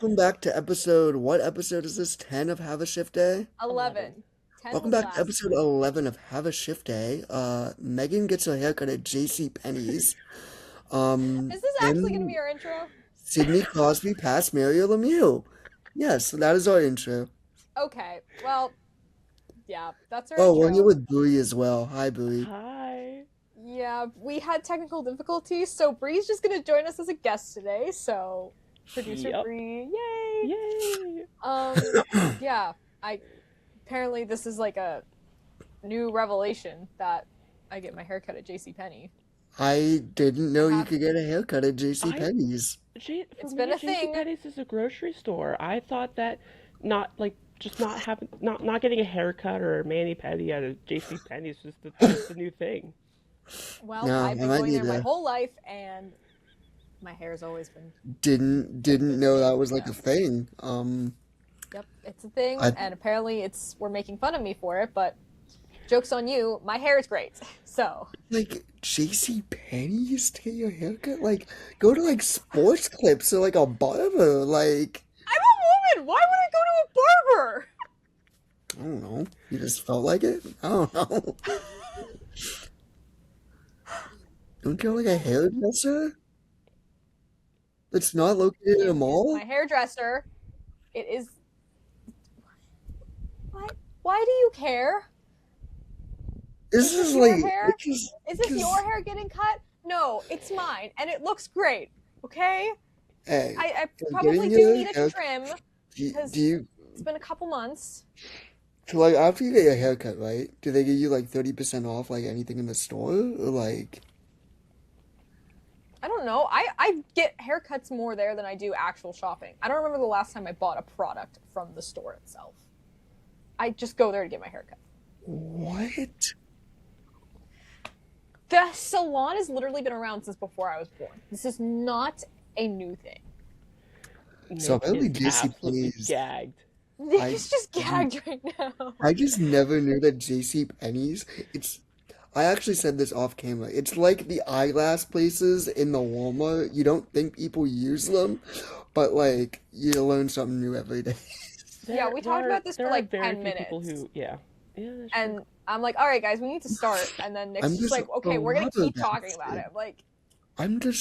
welcome back to what episode is this? 10 of Have a Shift Day? 11. 10 Welcome was back to last. episode 11 of Have a Shift Day. Megan gets her haircut at JC Pennies. Is this actually going to Then be our intro? Sidney Crosby passed Mario Lemieux. Yes, that is our intro. Okay, well, yeah, that's our Oh, we're here intro. with Brie as well. Hi, Brie. Hi. Yeah, we had technical difficulties, so Bree's just going to join us as a guest today, so producer Yep. Bree, yay! Yay. Yeah, apparently this is like a new revelation that I get my haircut at JCPenney. I didn't know you have could get a haircut at JC I Pennies. For It's me, been a JC thing. Penney's is a grocery store. I thought that not like just not having not getting a haircut or a mani pedi at a JC Penney's was just the new thing. Well, No, I've I been might going need there my to. whole life, and my hair's always been Didn't know that was like yeah. a thing. Yep, it's a thing, I and apparently we're making fun of me for it, but joke's on you, my hair is great. So, like JC Penney's to get your haircut? Like go to like Sports Clips or like a barber. Like I'm a woman! Why would I go to a barber? I don't know. You just felt like it? I don't know. Don't you have like a hairdresser that's not located in a My mall? hairdresser, it is... What? Why do you care? This Is this is your like hair? it's Is this just your hair getting cut? No, it's mine, and it looks great, okay? hey, I for probably getting do your need a hair trim, do because you it's been a couple months. so like after you get your haircut, right? Do they give you like 30% off like anything in the store? Or like I don't know. I get haircuts more there than I do actual shopping. I don't remember the last time I bought a product from the store itself. I just go there to get my haircut. what? The salon has literally been around since before I was born. This is not a new thing. So Nick apparently is JC absolutely Penney's gagged. Nick I is just gagged right now. I just never knew that JC Penney's I actually said this off camera. It's like the eyeglass places in the Walmart. You don't think people use them, but like you learn something new every day. Yeah, we talked about this for There are like very 10 few people minutes. who yeah, that's true. And I'm like, all right, guys, we need to start. And then Nick's I'm just just like, okay, we're going to keep talking about it. flabbergasted. I'm like, I'm just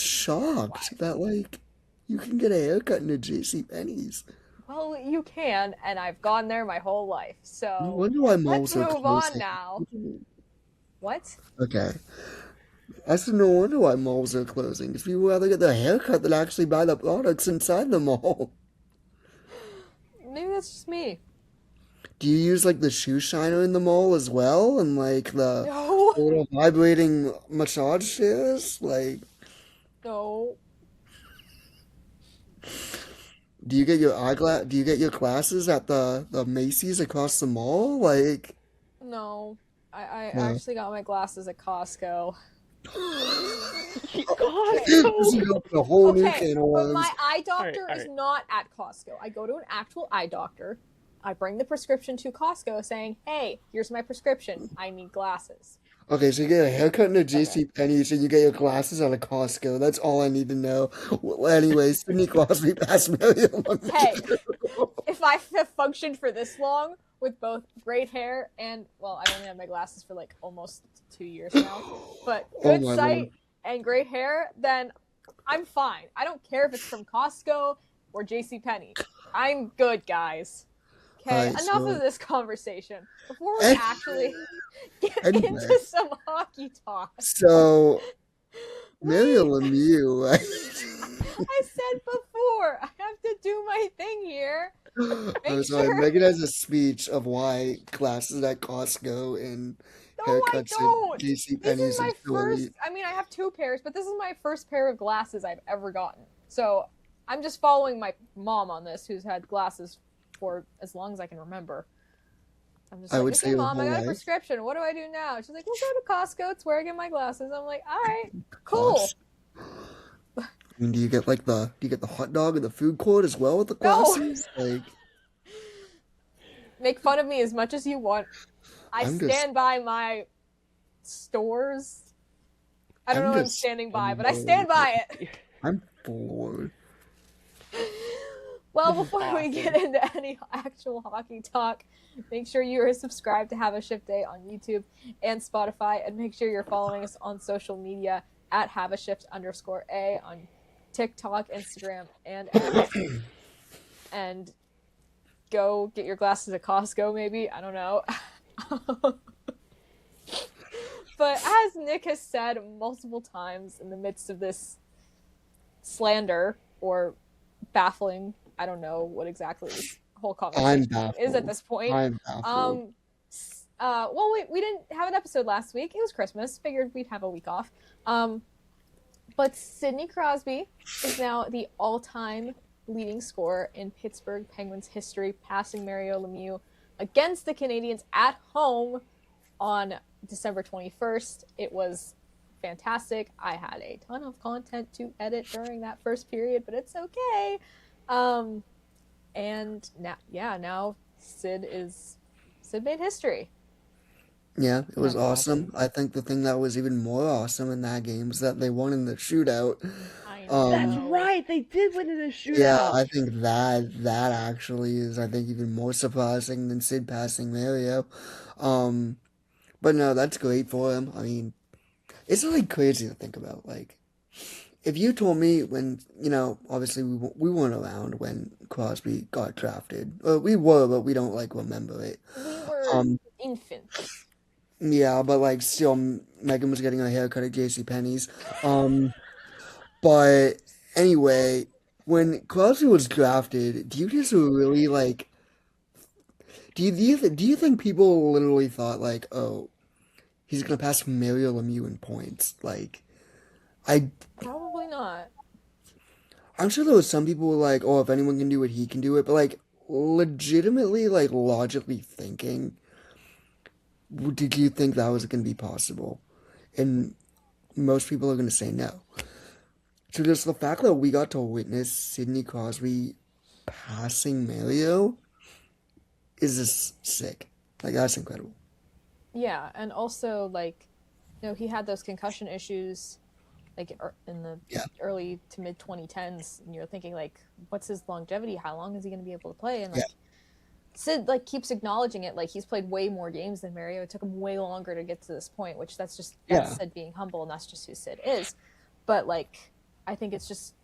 why? shocked that like you can get a haircut in a JC Penney's. Well, you can, and I've gone there my whole life. No So wonder why let's malls are move on closing. now. What? Okay. I said no wonder why malls are closing. Because people rather get their haircut than actually buy the products inside the mall. Maybe that's just me. Do you use like the shoe shiner in the mall as well? And like the No, little vibrating massage chairs? Like, no, do you get your glasses at the Macy's across the mall? Like, no. I no. actually got my glasses at Costco. Okay. This Costco. is a whole new Okay, can of but my worms. eye All right, doctor all is right. not at Costco. I go to an actual eye doctor. I bring the prescription to Costco saying, hey, here's my prescription. I need glasses. Okay, so you get a haircut in a Okay. JC Penney's and you get your glasses at a Costco. That's all I need to know. Well, anyways, Sidney Crosby passed Mario Hey, Lemieux. if I have functioned for this long with both great hair and, well, I've only had my glasses for like almost 2 years now, but Oh good my lord. sight and great hair, then I'm fine. I don't care if it's from Costco or JCPenney. I'm good, guys. Okay, Alright, enough of so this conversation. Before we an- actually get anyway, into some hockey talk, so Mario wait, Lemieux, right? I said before, I have to do my thing here. I'm Make sorry, sure. Megan has a speech of why glasses at Costco and No, I haircuts at don't. JC This is Penney's are my so first, elite. I mean, I have 2 pairs, but this is my first pair of glasses I've ever gotten. So I'm just following my mom on this, who's had glasses for as long as I can remember. I'm just I like, would say okay, your mom, I whole got a life. prescription. What do I do now? She's like, we'll go to Costco. It's where I get my glasses. I'm like, all right, cool. Gosh. I mean, do you get like do you get the hot dog in the food court as well with the No, glasses? Like, make fun of me as much as you want. I I'm just stand by my stores. I don't know I'm what I'm just standing by, but I amazed. stand by it. I'm floored. Well, This is before we awesome. get into any actual hockey talk, make sure you are subscribed to Have a Shift Day on YouTube and Spotify, and make sure you're following us on social media at HaveAShift_A on TikTok, Instagram, and X. And go get your glasses at Costco, maybe. I don't know. But as Nik has said multiple times in the midst of this slander or baffling, I don't know what exactly this whole I'm conversation is at baffled. this point. I'm baffled. Well, we didn't have an episode last week. It was Christmas. Figured we'd have a week off. But Sidney Crosby is now the all-time leading scorer in Pittsburgh Penguins history, passing Mario Lemieux against the Canadiens at home on December 21st. It was fantastic. I had a ton of content to edit during that first period, but it's okay. And now Sid made history. Yeah, it was That's awesome. awesome. I think the thing that was even more awesome in that game is that they won in the shootout. I That's know. right. They did win in a Yeah, shootout. I think that actually is, I think, even more surprising than Sid passing Mario. Um, but no, that's great for him. I mean, it's really crazy to think about. Like, if you told me when, obviously we weren't around when Crosby got drafted. We were, but we don't like remember it. We were Um, infants. yeah, but like still, Megan was getting her haircut at JCPenney's. But anyway, when Crosby was drafted, do you just really like? Do you think people literally thought like, oh, he's gonna pass Mario Lemieux in points? Like, I Probably not. I'm sure there was some people who were like, oh, if anyone can do it, he can do it. But like, legitimately, like logically thinking, did you think that was gonna be possible? And most people are gonna say no. So just the fact that we got to witness Sidney Crosby passing Mario is just sick. Like that's incredible. Yeah, and also like, he had those concussion issues like in the Yeah. early to mid 2010s, and you're thinking like, what's his longevity? How long is he going to be able to play? And Yeah. like, Sid like keeps acknowledging it. Like he's played way more games than Mario. It took him way longer to get to this point, which that's Yeah. Sid being humble, and that's just who Sid is. But like, I think it's just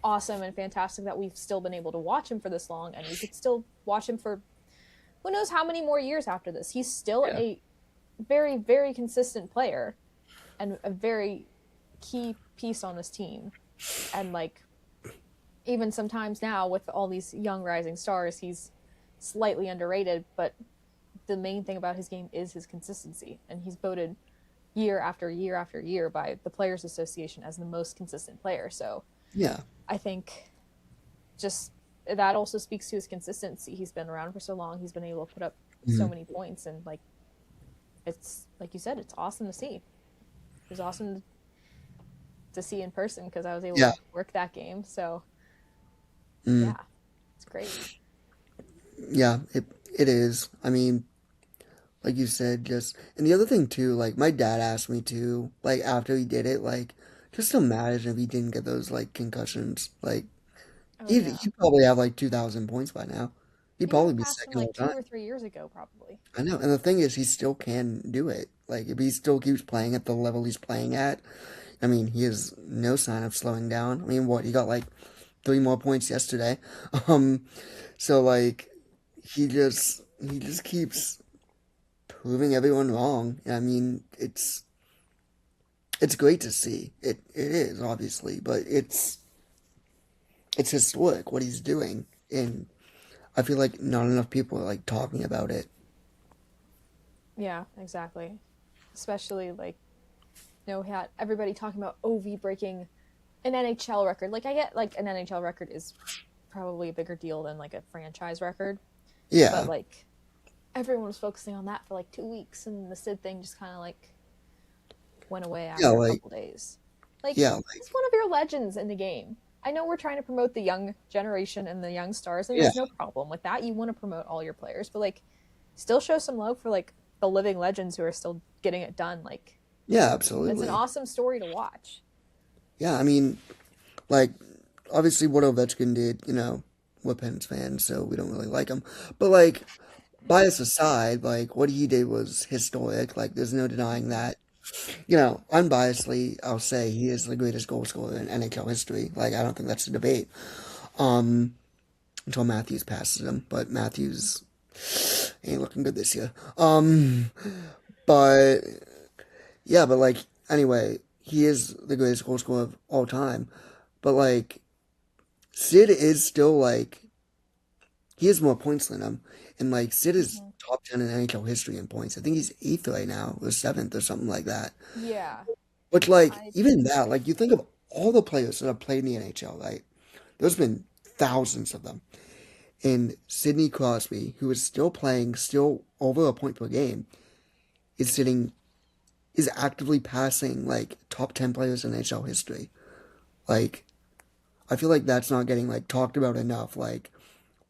awesome and fantastic that we've still been able to watch him for this long, and we could still watch him for who knows how many more years after this. He's still Yeah. a very, very consistent player and a very key piece on this team. And like, even sometimes now with all these young rising stars, he's slightly underrated, but the main thing about his game is his consistency, and he's voted year after year after year by the Players Association as the most consistent player. So Yeah. I think just that also speaks to his consistency. He's been around for so long. He's been able to put up so Mhm. many points, and like, it's like you said, it's awesome to see. It was awesome to see in person because I was able Yeah. to work that game. So Mm. yeah, it's great. Yeah. It is. I mean, like you said, just and the other thing too, like my dad asked me to, like after he did it, like just imagine if he didn't get those like concussions. Like Oh he'd yeah, he'd probably have like 2,000 points by now. He'd he would probably have be passed him second all like the 2 or 3 years ago, probably. I know, and the thing is, he still can do it. Like, if he still keeps playing at the level he's playing at, I mean, he has no sign of slowing down. I mean, what, he got like 3 more points yesterday. Um, so like, he just keeps proving everyone wrong. I mean, it's great to see. It is, obviously, but it's historic what he's doing, and I feel like not enough people are like talking about it. Yeah, exactly. Especially like, we had everybody talking about OV breaking an NHL record. Like, I get like an NHL record is probably a bigger deal than like a franchise record, but Yeah, like everyone was focusing on that for like 2 weeks, and the Sid thing just kind of like went away yeah, after a like couple days. Like, yeah, he's one of your legends in the game. I know we're trying to promote the young generation and the young stars, and yeah, there's no problem with that. You want to promote all your players, but like, still show some love for like the living legends who are still getting it done. Like, yeah, it's an absolutely. awesome story to watch. Yeah, I mean, like obviously what Ovechkin did, we're Pens fans, so we don't really like him. But like, bias aside, like what he did was historic. Like, there's no denying that. Unbiasedly, I'll say he is the greatest goal scorer in NHL history. Like, I don't think that's a debate. Um, until Matthews passes him, but Matthews ain't looking good this year. But yeah, but like anyway, he is the greatest goal scorer of all time. But like, Sid is still like he has more points than him, and like Sid is Mhm. top 10 in NHL history in points. I think he's eighth right now, or seventh, or something like that. Yeah, But like I even that, like you think of all the players that have played in the NHL, right? There's been thousands of them. And Sidney Crosby, who is still playing, still over a point per game, is sitting, is actively passing like top 10 players in NHL history. Like, I feel like that's not getting like talked about enough. Like,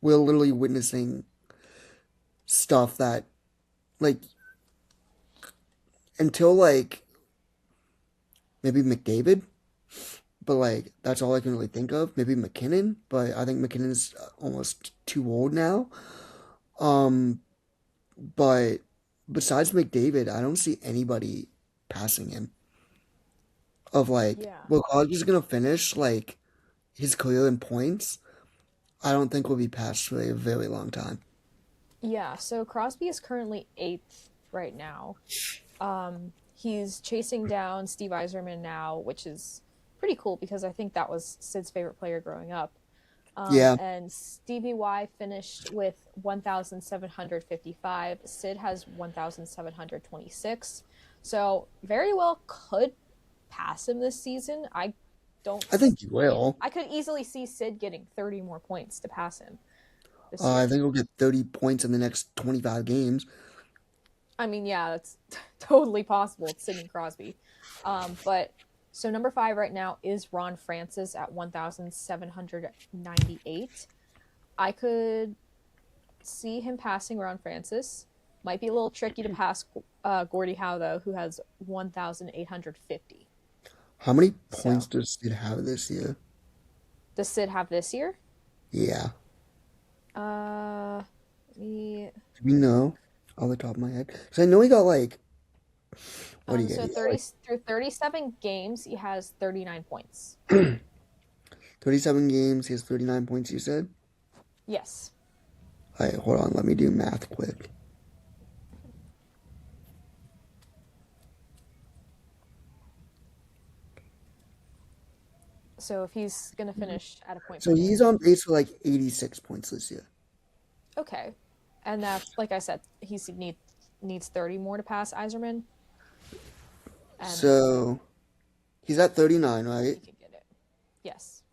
we're literally witnessing stuff that, like, until like maybe McDavid, but like that's all I can really think of. Maybe McKinnon, but I think McKinnon's almost too old now. Um, but besides McDavid, I don't see anybody passing him. Of like, yeah. well, Crosby's gonna finish like his career in points. I don't think will be passed for a very long time. Yeah, so Crosby is currently eighth right now. He's chasing down Steve Yzerman now, which is pretty cool because I think that was Sid's favorite player growing up. Yeah, And Stevie Y finished with 1,755. Sid has 1,726. So very well could pass him this season. I don't I think he see it. will. I could easily see Sid getting 30 more points to pass him this I year. think he'll get 30 points in the next 25 games. I mean, yeah, that's totally possible. It's Sidney Crosby. But so number five right now is Ron Francis at 1,798. I could see him passing Ron Francis. Might be a little tricky to pass Gordie Howe, though, who has 1,850. How many points So does Sid have this year? does Sid have this year? Yeah. Let me Do we know off the top of my head? Because I know he got like, what do you get? so He got 30 through 37 games, he has 39 points. like 37 games. He has 39 points, you said? Yes. All right, hold on. Let me do math quick. So if he's going to finish at a point per So he's game, on pace for like 86 points this year. okay. And that, like I said, needs 30 more to pass Iserman, and So he's at 39, he right? can get it. Yes.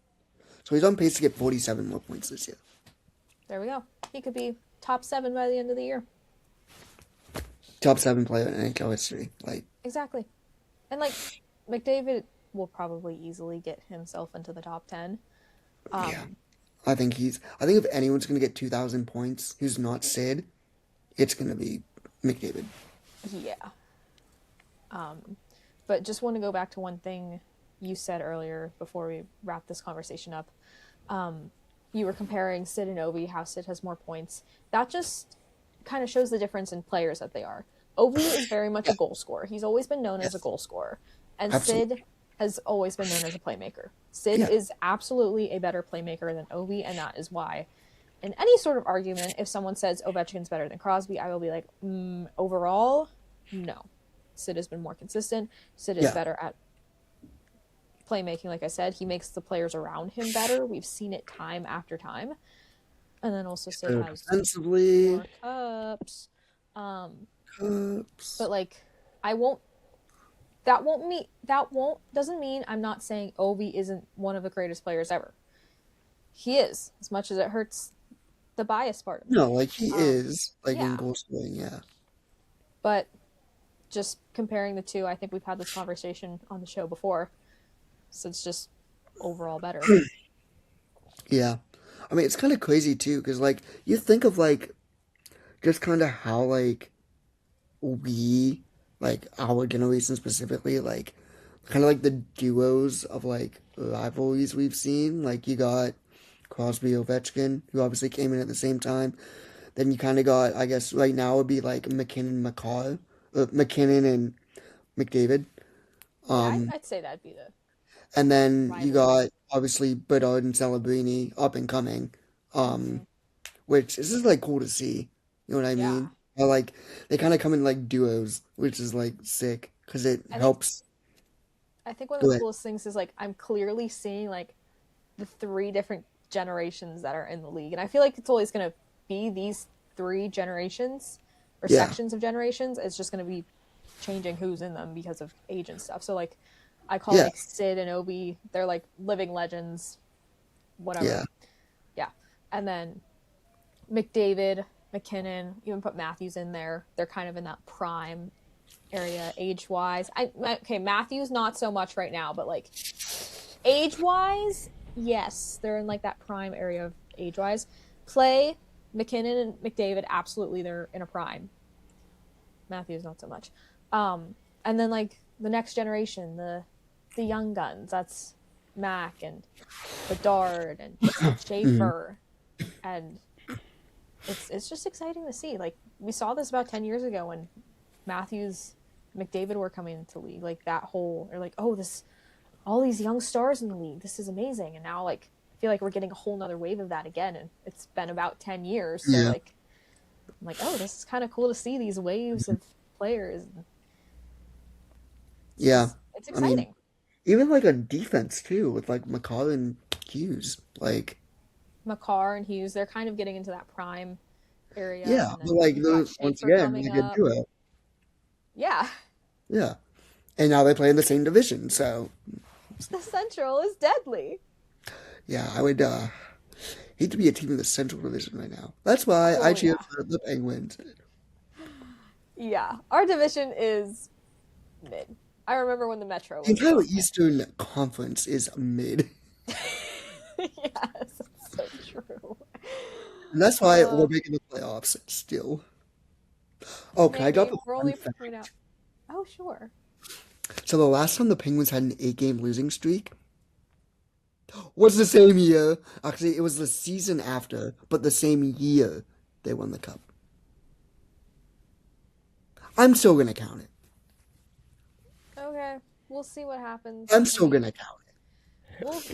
So he's on pace to get 47 more points this year. There we go. He could be top 7 by the end of the year. Top 7 player in NHL history. Like, Exactly. And like McDavid will probably easily get himself into the top 10. yeah. Um, I think if anyone's going to get 2,000 points who's not Sid, it's going to be McDavid. yeah. But just want to go back to one thing you said earlier before we wrap this conversation up. You were comparing Sid and Ovi, how Sid has more points. That just kind of shows the difference in players that they are. Ovi is very much a goal scorer. He's always been known as a Yes, goal scorer. And absolutely. Sid has always been known as a playmaker. Sid Yeah. is absolutely a better playmaker than Ovi, and that is why, in any sort of argument, if someone says Ovechkin's better than Crosby, I will be like, overall, no. Sid has been more consistent. Sid is Yeah. better at playmaking, like I said. He makes the players around him better. We've seen it time after time. And then also Sid Better has defensively. more cups. Cups. But like, I won't. Doesn't mean I'm not saying Ovi isn't one of the greatest players ever. He is, as much as it hurts the bias part of me. No, like he is, like in Yeah, goal scoring, yeah. but just comparing the two, I think we've had this conversation on the show before. So it's just overall better. Yeah. I mean, it's kind of crazy too, because like you think of like just kind of how like we, like our generation specifically, like kind of like the duos of like rivalries we've seen. Like you got Crosby Ovechkin, who obviously came in at the same time. Then you kind of got, I guess, right now would be like McKinnon and McDavid. Yeah, Um, I'd say that'd be the and then you rivalry. got obviously Bedard and Celebrini up and coming. Hmm. Um, which this is like cool to see. You know what I Yeah, mean? Or like they kind of come in like duos, which is like sick because it I think helps. I think one of Go the ahead. coolest things is like I'm clearly seeing like the three different generations that are in the league, and I feel like it's always gonna be these three generations or Yeah, sections of generations. It's just gonna be changing who's in them because of age and stuff. So like I call yeah, like Sid and Obi, they're like living legends, yeah, whatever. Yeah. And then McDavid, McKinnon, even put Matthews in there. They're kind of in that prime area age wise. Okay, Matthews not so much right now, but like age wise, yes, they're in like that prime area of age wise. Play McKinnon and McDavid, absolutely, they're in a prime. Matthews not so much. And then like the next generation, the young guns. That's Mac and Bedard and mhm, Schaefer, and it's just exciting to see. Like we saw this about 10 years ago when Matthews, McDavid were coming into the league. Like that whole, or like, oh, this all these young stars in the league. This is amazing. And now like I feel like we're getting a whole nother wave of that again. And it's been about 10 years. So yeah, like I'm like, oh, this is kind of cool to see these waves of players. It's yeah. just it's I mean, exciting. even like on defense too, with like McCall and Hughes. Like, Makar and Hughes, they're kind of getting into that prime area. yeah, And but then like you've got those once Schaefer again, coming like a up. duo. Yeah. Yeah, and now they play in the same division. So The Central is deadly. yeah, I would hate to be a team in the Central Division right now. That's why I Oh, cheer yeah. for the Penguins. Yeah. Our division is mid. I remember when the Metro The was entire above mid. Eastern Conference is mid, Yes, it's so true. and that's why we're Uh, making the playoffs still. Oh, can I drop Maybe a we're fun only point out. fact? Oh, sure. So the last time the Penguins had an eight-game losing streak was the same year. Actually, it was the season after, but the same year they won the cup. I'm still gonna count it. Okay, we'll see what happens. I'm I still mean, gonna count it. we'll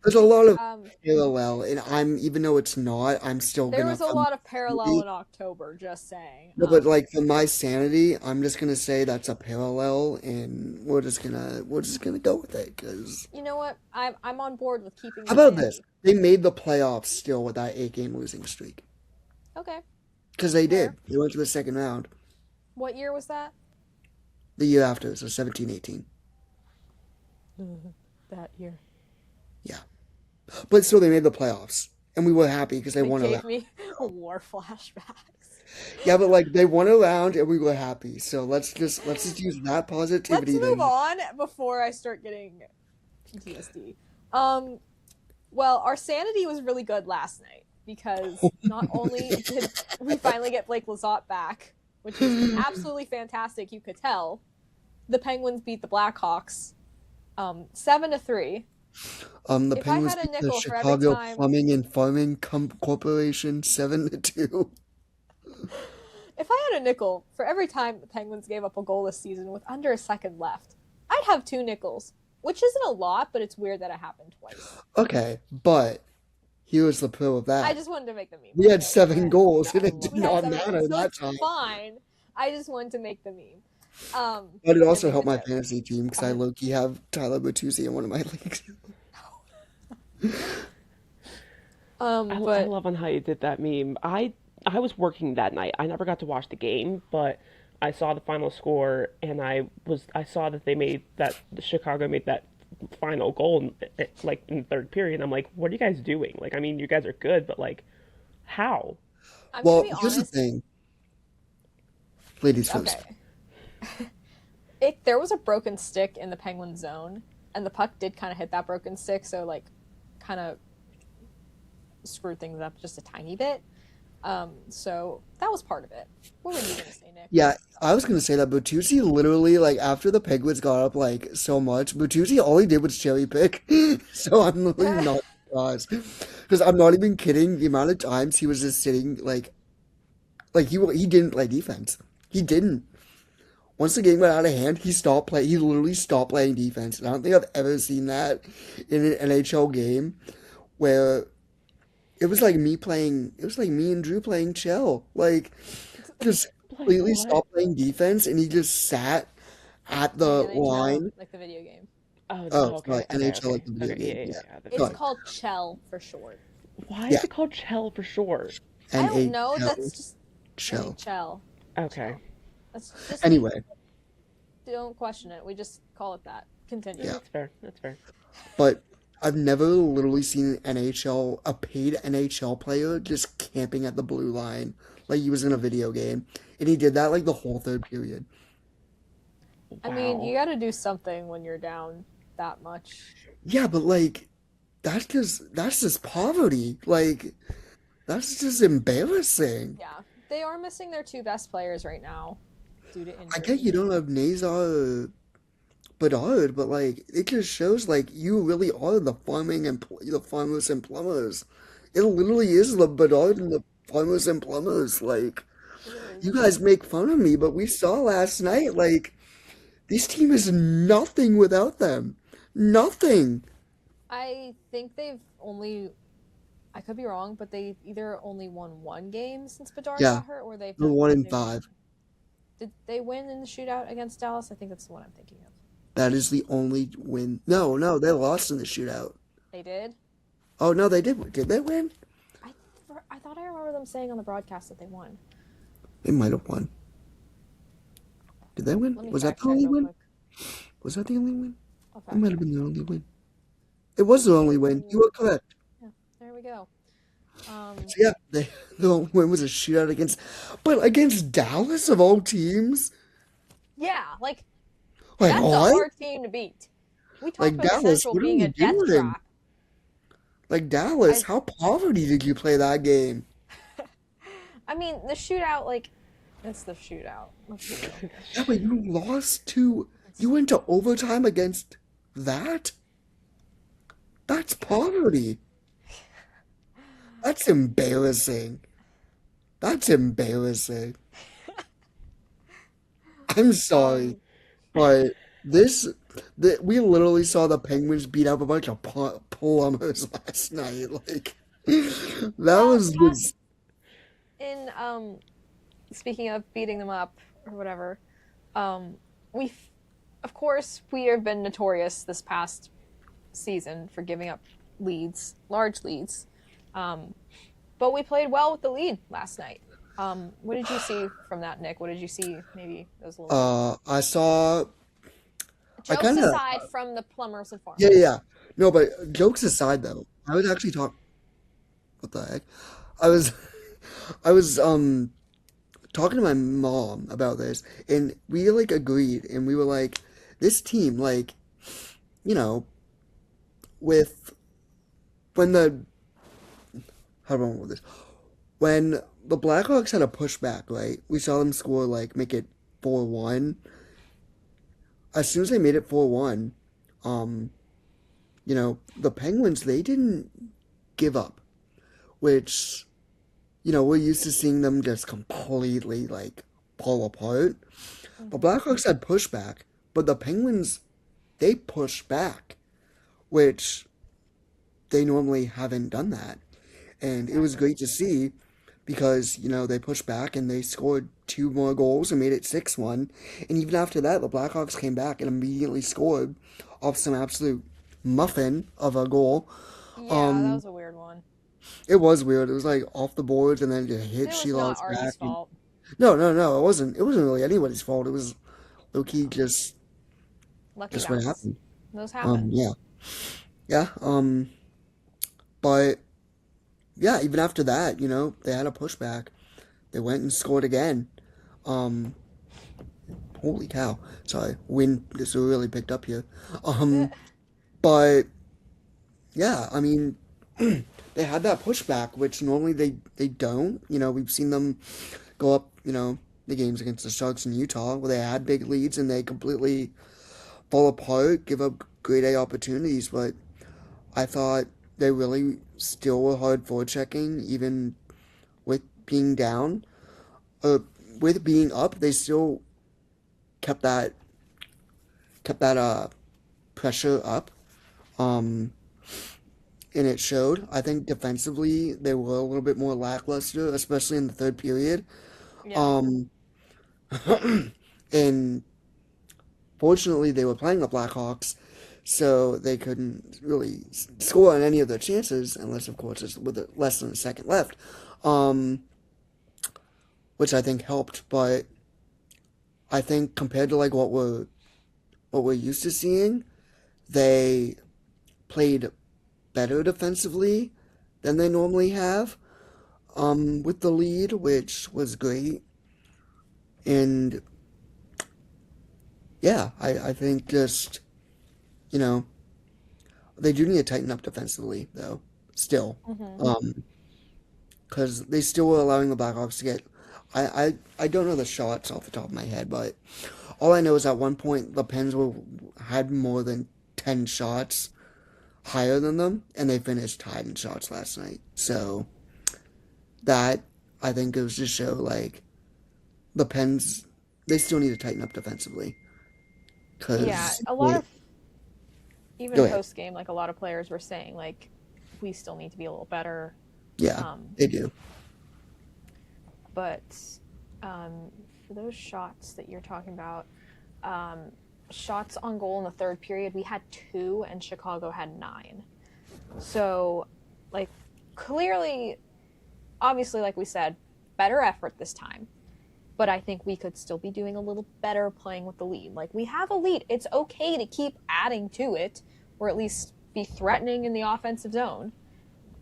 There's a see. lot of parallel, and I'm even though it's not, I'm still There gonna was a from lot of parallel sanity. in October. Just saying. No, but like for my sanity, I'm just gonna say that's a parallel, and we're just gonna go with it. Cause You know what? I'm on board with keeping how my about this? sanity. They made the playoffs still with that eight-game losing streak. Okay, Because they fair. did. They went to the second round What year was that? the year after, so 17-18. That year. Yeah. But still, they made the playoffs. And we were happy because they It won a gave round. me war flashbacks. Yeah, but like they won a round and we were happy. So let's just use that Let's positivity move then. on before I start getting PTSD. Um, well, our sanity was really good last night because not only did we finally get Blake Lizotte back, which is absolutely fantastic, you could tell, the Penguins beat the Blackhawks 7-3. The If I Penguins had a beat the nickel for every Chicago time, Plumbing and Farming Corporation 7-2. if I had a nickel for every time the Penguins gave up a goal this season with under a second left, I'd have two nickels, which isn't a lot, but it's weird that it happened twice. Okay, but here's the pro of I that. just wanted to make the meme. We had Okay, go seven ahead. goals and it did We had not 7 goals, matter so that it's time. fine. I just wanted to make the meme. But it And also make helped a my joke. fantasy team because I low-key have Tyler Bertuzzi in one of my leagues. I But love on how you did that meme. I was working that night. I never got to watch the game, but I saw the final score and I saw that Chicago made that final goal like in the third period. I'm like, what are you guys doing? Like, I mean, you guys are good, but like, how? I'm gonna Well, be here's the honest. thing. Ladies first. Okay, there was a broken stick in the Penguin zone, and the puck did kind of hit that broken stick, so like, kind of screwed things up just a tiny bit. So that was part of it. What were you gonna say, Nick? Yeah, I was gonna say that Bertuzzi literally, like, after the Penguins got up, like, so much, Bertuzzi, all he did was cherry pick. So I'm really not surprised. Because I'm not even kidding, the amount of times he was just sitting, he didn't play defense. He didn't. Once the game got out of hand, he literally stopped playing defense. And I don't think I've ever seen that in an NHL game where it was like me and Drew playing shell. Like, just Like completely what? stopped playing defense and he just sat at Playing the NHL, line. like the video game. Oh, Oh, okay, sorry, okay, NHL okay, like the video okay. Yeah, game. yeah, Yeah. yeah. That's It's fine. Sorry. called Chell for short. Why is Yeah. it called Chell for short? I don't know. NHL That's just shell. NHL. Okay. Chell. That's just Anyway, don't question it. We just call it that. Continue. yeah. That's fair. That's fair. But I've never literally seen a paid NHL player just camping at the blue line like he was in a video game. And he did that like the whole third period. I mean, you Wow. got to do something when you're down that much. Yeah, but like that's just poverty. Like that's just embarrassing. Yeah, they are missing their two best players right now due to I get you injury. don't have Nazar or Bedard, but like it just shows like you really are the farmers and plumbers. It literally is the Bedard and the farmers and plumbers. Like It you is. guys make fun of me, but we saw last night like this team is nothing without them. Nothing. I think they've only. I could be wrong, but they either only won one game since Bedard Yeah, got hurt, or they're one in they've won. five. Did they win in the shootout against Dallas? I think that's the one I'm thinking of. That is the only win. No, no, they lost in the shootout. They did. Oh no, they did. Did they win? I I thought I remember them saying on the broadcast that they won. They might have won. Did they win? Let me Was that fact the check only real win? quick. Was that the only win? I'll It fact might have check. been the only win. It was the only win. You were correct. Yeah, there we go. So yeah, the only win was a shootout but against Dallas of all teams? Yeah, like Like that's a what? hard team to beat. We talked Like about the Dallas, Central what are being we a death doing? trap. Like Dallas, I how poverty did you play that game? I mean the shootout, like it's the shootout. Let's be real. Yeah, but you went to overtime against that? That's poverty. That's embarrassing. That's embarrassing. I'm sorry, Um, but we literally saw the Penguins beat up a bunch of plumbers last night. Like that well, was that just in speaking of beating them up or whatever, um, we of course we have been notorious this past season for giving up leads, large leads. Um, but we played well with the lead last night. What did you see from that, Nick? What did you see? Maybe those little I saw I jokes kind of aside from the plumbers and yeah, yeah, farmers. yeah. No, but jokes aside though, I was actually talk what the heck? I was I was talking to my mom about this and we like agreed and we were like this team like, you know, with when the how do I want this? When the Blackhawks had a pushback, right? We saw them score like make it 4-1. As soon as they made it 4-1, um, the Penguins they didn't give up, which, we're used to seeing them just completely like fall apart. The Hmm. Blackhawks had pushback, but the Penguins they pushed back, which they normally haven't done that. And it was Exactly. great to see because, they pushed back and they scored two more goals and made it 6-1. And even after that, the Blackhawks came back and immediately scored off some absolute muffin of a goal. Yeah, that Um, was a weird one. it was weird. It was like off the boards and then it hit It was not Sheila's Artie's back. And fault. no, no, no, it wasn't. It wasn't really anybody's fault. It was low key Lucky just what bounce. happened. Those happen. Yeah, yeah. But yeah, even after that, they had a pushback. They went and scored again. Um, Holy cow. Sorry, wind just really picked up here. Um, but yeah, I mean, they had that pushback, which normally they don't. We've seen them go up, the games against the Sharks in Utah where they had big leads and they completely fall apart, give up grade A opportunities. But I thought they really still were hard forechecking, even with being down. With being up, they still kept that pressure up. Um, and it showed. I think defensively they were a little bit more lackluster, especially in the third period. Yeah. Um, and fortunately, they were playing the Blackhawks, so they couldn't really score on any of their chances, unless, of course, it's with less than a second left, um, which I think helped. But I think compared to like what we're used to seeing, they played better defensively than they normally have. With the lead, which was great, and yeah, I think just you know they do need to tighten up defensively though, still, Hmm. because they still were allowing the Blackhawks to get. I don't know the shots off the top of my head, but all I know is at one point the Pens had more than 10 shots higher than them, and they finished tied in shots last night. So that I think goes to show like the Pens they still need to tighten up defensively Yeah, because a lot of even go ahead. post game, like a lot of players were saying, like we still need to be a little better. Yeah, Um, they do. but for those shots that you're talking about, um, shots on goal in the third period, we had 2 and Chicago had 9. So, like, clearly, obviously, like we said, better effort this time. But I think we could still be doing a little better playing with the lead. Like, we have a lead. It's okay to keep adding to it, or at least be threatening in the offensive zone.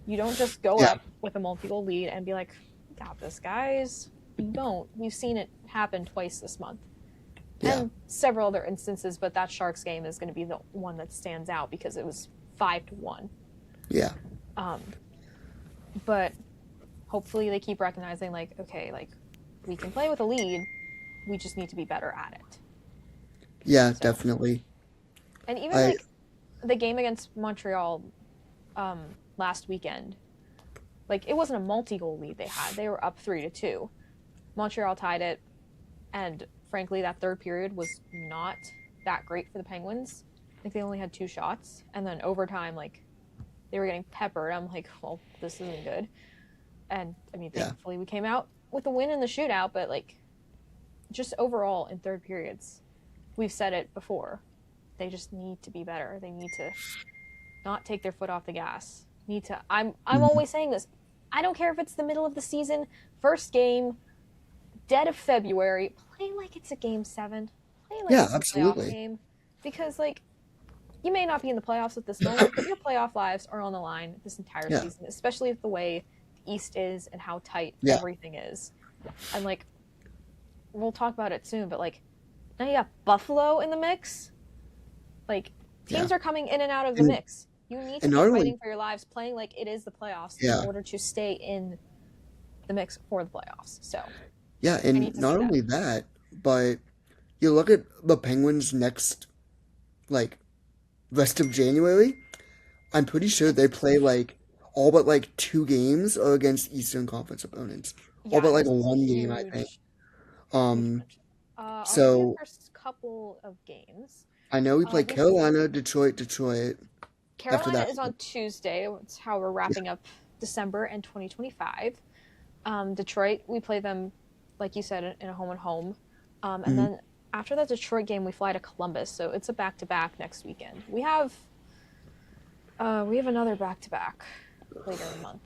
You don't just go Yeah, up with a multi-goal lead and be like, got this, guys. You don't. We've seen it happen twice this month. yeah, And several other instances, but that Sharks game is going to be the one that stands out because it was 5-1. yeah, Um, but hopefully they keep recognizing, like, okay, like, we can play with a lead. We just need to be better at it. yeah, So, definitely. and even I like the game against Montreal um, last weekend, like it wasn't a multi-goal lead they had. They were up 3-2. Montreal tied it, and frankly, that third period was not that great for the Penguins. I think they only had 2 shots, and then overtime, like they were getting peppered. I'm like, well, this isn't good. And I mean, yeah, thankfully, we came out with a win in the shootout, but like just overall in third periods, we've said it before. They just need to be better. They need to not take their foot off the gas. Need to. I'm mhm, always saying this. I don't care if it's the middle of the season, first game, dead of February. Play like it's a game 7. Play like yeah, it's a playoff absolutely. game, because like you may not be in the playoffs at this moment, but your playoff lives are on the line this entire Yeah, season, especially with the way the East is and how tight yeah, everything is. And like we'll talk about it soon, but like now you got Buffalo in the mix. Like yeah, teams are coming in and out of the and mix. You need to and be not only fighting for your lives, playing like it is the playoffs in yeah, order to stay in the mix for the playoffs. So yeah, I and need to not see that. only that, but you look at the Penguins next like rest of January. I'm pretty sure they play like all but like 2 games are against Eastern Conference opponents. All but Yeah, like this is a one game, I think. huge, huge Um, punch. I'll give you the so first couple of games. I know we play We Carolina, Detroit after Carolina that. is on Tuesday. It's how we're Yeah. wrapping up December and 2025. Detroit, we play them, like you said, in a home and home. And Mhm. then after that Detroit game, we fly to Columbus. So it's a back to back next weekend. We have another back to back later in the month.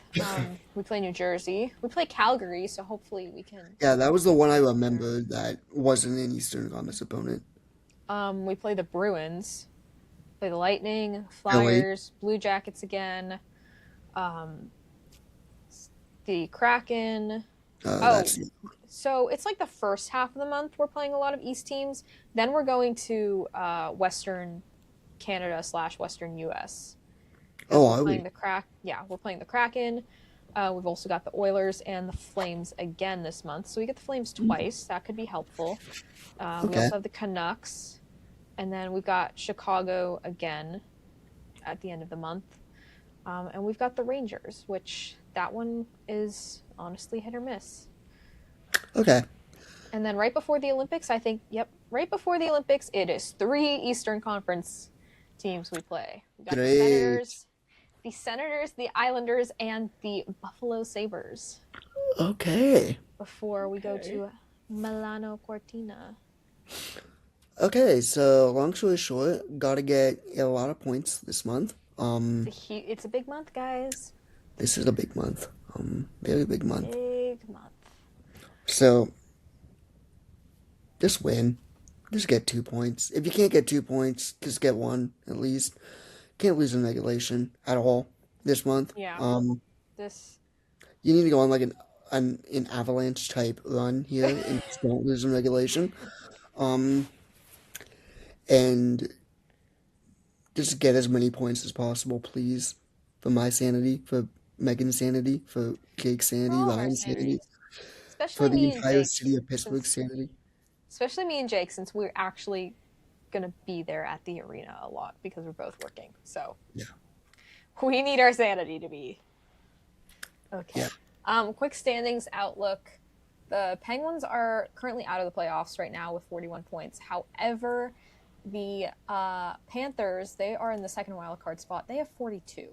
We play New Jersey. We play Calgary. So hopefully we can Yeah, that was the one I get there. remember that wasn't an Eastern Conference opponent. We play the Bruins. Play the Lightning, Really? Flyers, Blue Jackets again. Um, the Kraken. Oh, That's so it's like the first half of the month we're playing a lot of East teams. Then we're going to Western Canada / Western US. because Oh, we're are playing we? the Crack. Yeah, we're playing the Kraken. We've also got the Oilers and the Flames again this month, so we get the Flames twice. That could be helpful. We Okay. also have the Canucks, and then we've got Chicago again at the end of the month, and we've got the Rangers, which that one is honestly hit or miss. Okay. And then right before the Olympics, I think, yep, right before the Olympics, it is 3 Eastern Conference teams we play. We got Great. the Senators, the Islanders, and the Buffalo Sabres Okay. before we go Okay. to Milano Cortina. Okay, so long story short, gotta get a lot of points this month. It's a big month, guys. This is a big month. Very big month. Big month. So just win. Just get 2 points. If you can't get 2 points, just get one at least. Can't lose in regulation at all this month. Yeah. This You need to go on like an avalanche type run here and just don't lose in regulation. Um, and just get as many points as possible, please. For my sanity, for Megan's sanity, for Jake's for sanity, all of our Ryan's sanity, sanities, for especially the me and entire Jake, city of Pittsburgh's since sanity. Since we're actually gonna be there at the arena a lot because we're both working. So Yeah. we need our sanity to be okay. Yeah. Quick standings outlook. The Penguins are currently out of the playoffs right now with 41 points. However, the Panthers, they are in the second wild card spot. They have 42.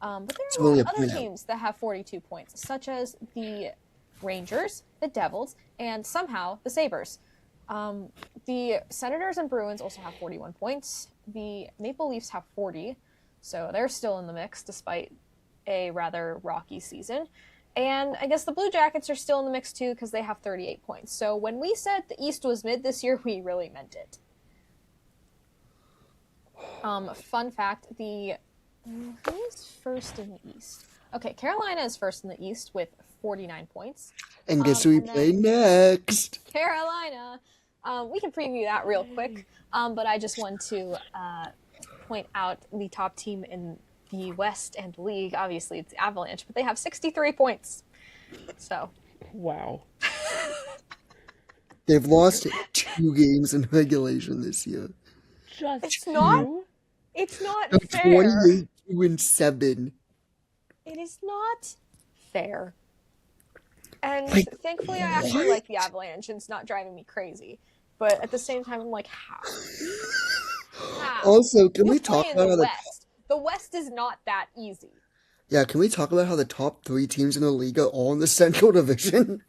But there It's are a lot only of a other point out. teams that have 42 points, such as the Rangers, the Devils, and somehow the Sabres. The Senators and Bruins also have 41 points. The Maple Leafs have 40, so they're still in the mix despite a rather rocky season. And I guess the Blue Jackets are still in the mix too because they have 38 points. So when we said the East was mid this year, we really meant it. Fun fact, who's first in the East? Okay, Carolina is first in the East with 49 points. And guess who we And play then next? Carolina, we can preview that real quick. But I just want to point out the top team in the West and League. Obviously, it's the Avalanche, but they have 63 points. So, Wow. They've lost 2 games in regulation this year. Just it's not two? it's not They're fair. 28-7. It is not fair. And Like, thankfully, I actually what? like the Avalanche, and it's not driving me crazy. But at the same time, I'm like, how? How? Also, can You we play talk in about the how West. The West is not that easy. can we talk about how the top 3 teams in the league are all in the Central Division?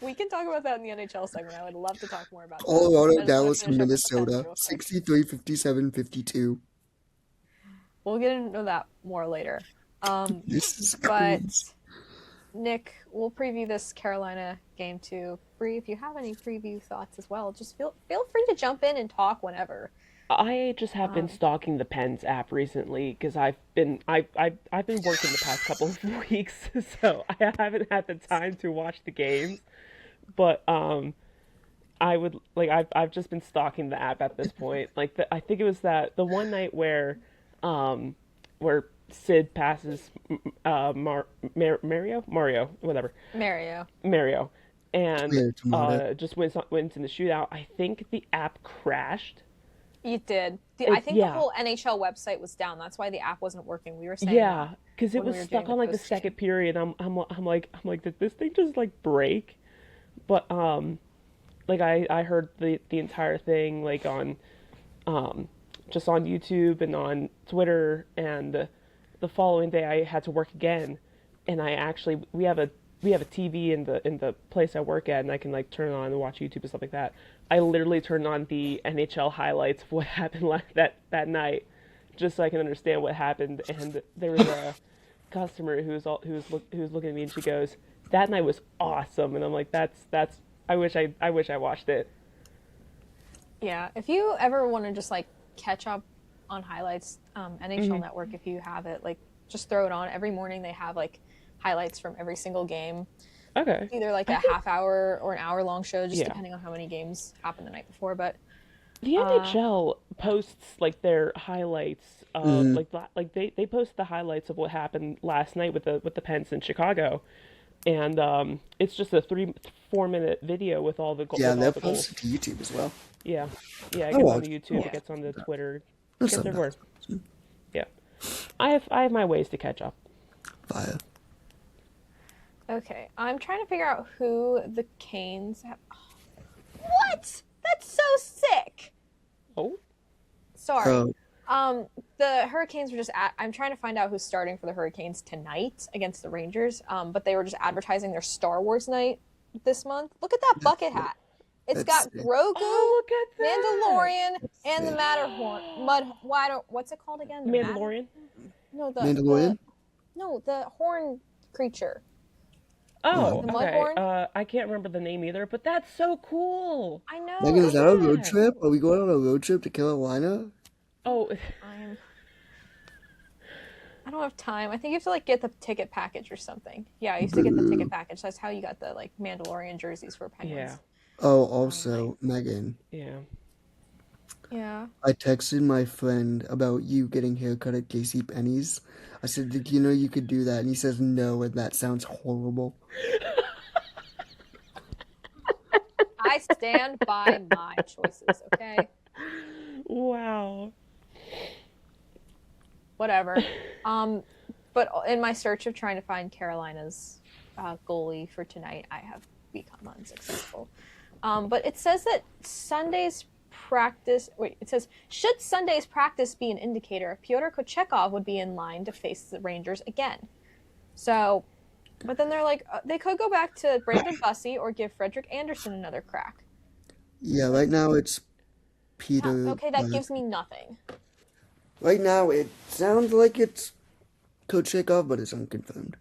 We can talk about that in the NHL segment. I would love to talk more about that. Colorado, I just want to Dallas, finish and up with the Pens Minnesota. real quick. 63, 57, 52. We'll get into that more later. This is But crazy. Nick, we'll preview this Carolina game too. Bree, if you have any preview thoughts as well, just feel free to jump in and talk whenever. I just have been Um, stalking the Pens app recently because I've been working the past couple of weeks, so I haven't had the time to watch the games. But I would like I've just been stalking the app at this point. Like I think it was that the one night um where Sid passes Mario, whatever, Mario. Mario, and Tomato, tomato. just went in the shootout. I think the app crashed. You did. I think the Yeah, whole NHL website was down. That's why the app wasn't working. We were saying that yeah, because it when was we were stuck doing the on like the post second game. period. I'm like, did this thing just like break? But like I heard the entire thing like on um just on YouTube and on Twitter, and the following day I had to work again, and I actually we have a TV in the place I work at, and I can like turn it on and watch YouTube and stuff like that. I literally turned on the NHL highlights of what happened that night, just so I can understand what happened. And there was a customer who was looking at me, and she goes, "That night was awesome," and I'm like, "That's I wish I watched it." Yeah, if you ever want to just like catch up on highlights, NHL Hmm. Network, if you have it, like just throw it on. Every morning they have like highlights from every single game. Okay, Either like I a think half hour or an hour long show, just yeah. depending on how many games happened the night before. But The NHL posts like their highlights of Mm. like they post the highlights of what happened last night with the Pens in Chicago, and it's just a 3 4 minute video with Yeah, all they're the goals. posted to YouTube as well. Yeah, yeah, it I gets on the watched. YouTube, it Yeah. gets on the Twitter, That's gets not bad. everywhere. Yeah, I have my ways to catch up. Fire. Okay, I'm trying to figure out who the Canes have. What? That's so sick. Oh, Sorry. Oh, The Hurricanes were just I'm trying to find out who's starting for the Hurricanes tonight against the Rangers. But they were just advertising their Star Wars night this month. Look at that bucket hat. It's that's got sick. Grogu, oh, look at that! Mandalorian, and the Sick. Matterhorn. What's it called again? The Mandalorian. No, Mandalorian? the horn creature. Oh, No. The okay. Mudhorn. I can't remember the name either, but that's so cool. I know. Megan, is that a road that. trip? Are we going on a road trip to Carolina? Oh, I don't have time. I think you have to like get the ticket package or something. Yeah, I used to get the ticket package. That's how you got the like Mandalorian jerseys for Penguins. yeah, Oh, also, Megan, yeah. Yeah. I texted my friend about you getting haircut at JC Pennies. I said, did you know you could do that? And he says, no, and that sounds horrible. I stand by my choices, okay? Wow. Whatever. But in my search of trying to find Carolina's goalie for tonight, I have become unsuccessful. But it says that Sunday's practice. Wait, it says, should Sunday's practice be an indicator, Pyotr Kochekov would be in line to face the Rangers again. So, but then they're like, they could go back to Brandon Bussey or give Frederick Anderson another crack. Yeah, right now it's Peter. Okay, that gives me nothing. Right now it sounds like it's Kochekov, but it's unconfirmed.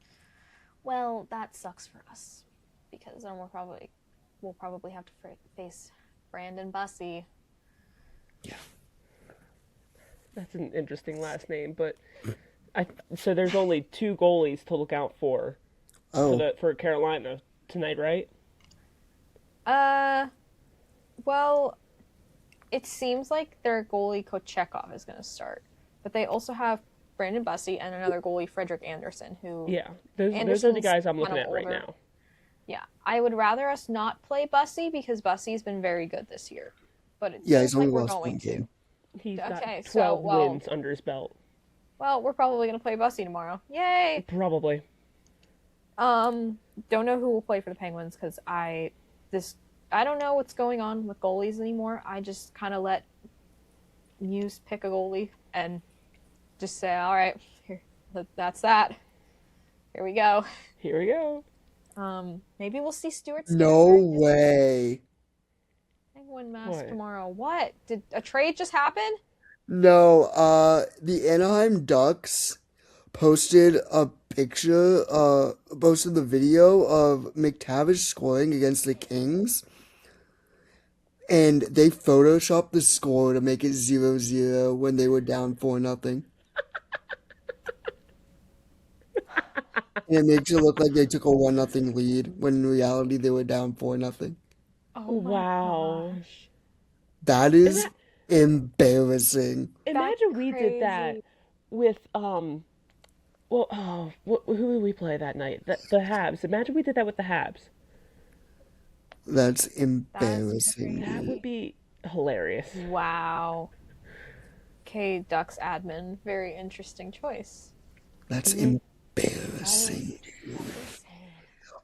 Well, that sucks for us because then we'll probably have to face Brandon Bussey. Yeah. That's an interesting last name, but so there's only 2 goalies to look out for Oh, for Carolina tonight, right? Well, it seems like their goalie Kochekov is going to start, but they also have Brandon Bussey and another goalie Frederick Anderson, who Yeah, those are the Anderson's guys I'm looking kind at of right older. now. Yeah, I would rather us not play Bussey because Bussey's been very good this year, but it yeah, seems he's only like we're lost going one to. game. He's Okay, got so, 12 well- wins under his belt. Well, we're probably going to play Bussey tomorrow. Yay! Probably. Don't know who will play for the Penguins because I don't know what's going on with goalies anymore. I just kind of let Muse pick a goalie and just say, all right, here, that's that. Here we go. Here we go. Maybe we'll see Stuart No Skinner way. Penguin mask What? tomorrow. What? Did a trade just happen? No, the Anaheim Ducks posted a picture, posted the video of McTavish scoring against the Kings, and they photoshopped the score to make it 0-0 when they were down 4-0. And it makes it look like they took a 1-0 lead, when in reality they were down 4-0. Oh my Wow. gosh. That is that- embarrassing. Imagine we did that crazy. with who did we play that night? The Habs. Imagine we did that with the Habs. That's embarrassing. crazy. That would be hilarious. Wow. Okay, Ducks admin. Very interesting choice. That's embarrassing.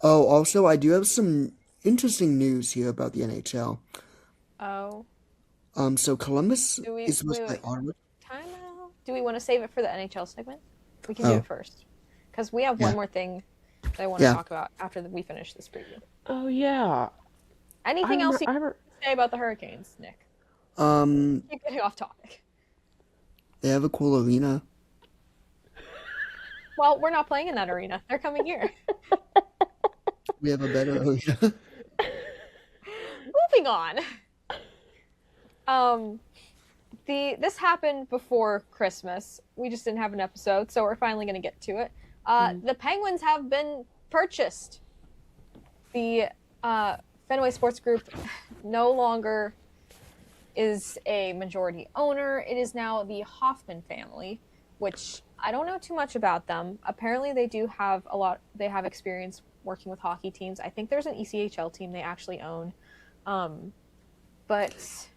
Oh, also, I do have some interesting news here about the NHL. Oh. So Columbus Do we- is supposed to wait, play Ottawa. Time out. Do we want to save it for the NHL segment? We can do Oh. it first. Because we have one Yeah. more thing that I want Yeah. to talk about after we finish this preview. Oh yeah. Anything else you I can remember, say about the Hurricanes, Nick? Keep getting off topic. They have a cool arena. Well, we're not playing in that arena. They're coming here. We have a better arena. Moving on. This happened before Christmas. We just didn't have an episode, so we're finally going to get to it. The Penguins have been purchased. The Fenway Sports Group no longer is a majority owner. It is now the Hoffman family, which I don't know too much about them. Apparently, they have experience working with hockey teams. I think there's an ECHL team they actually own. But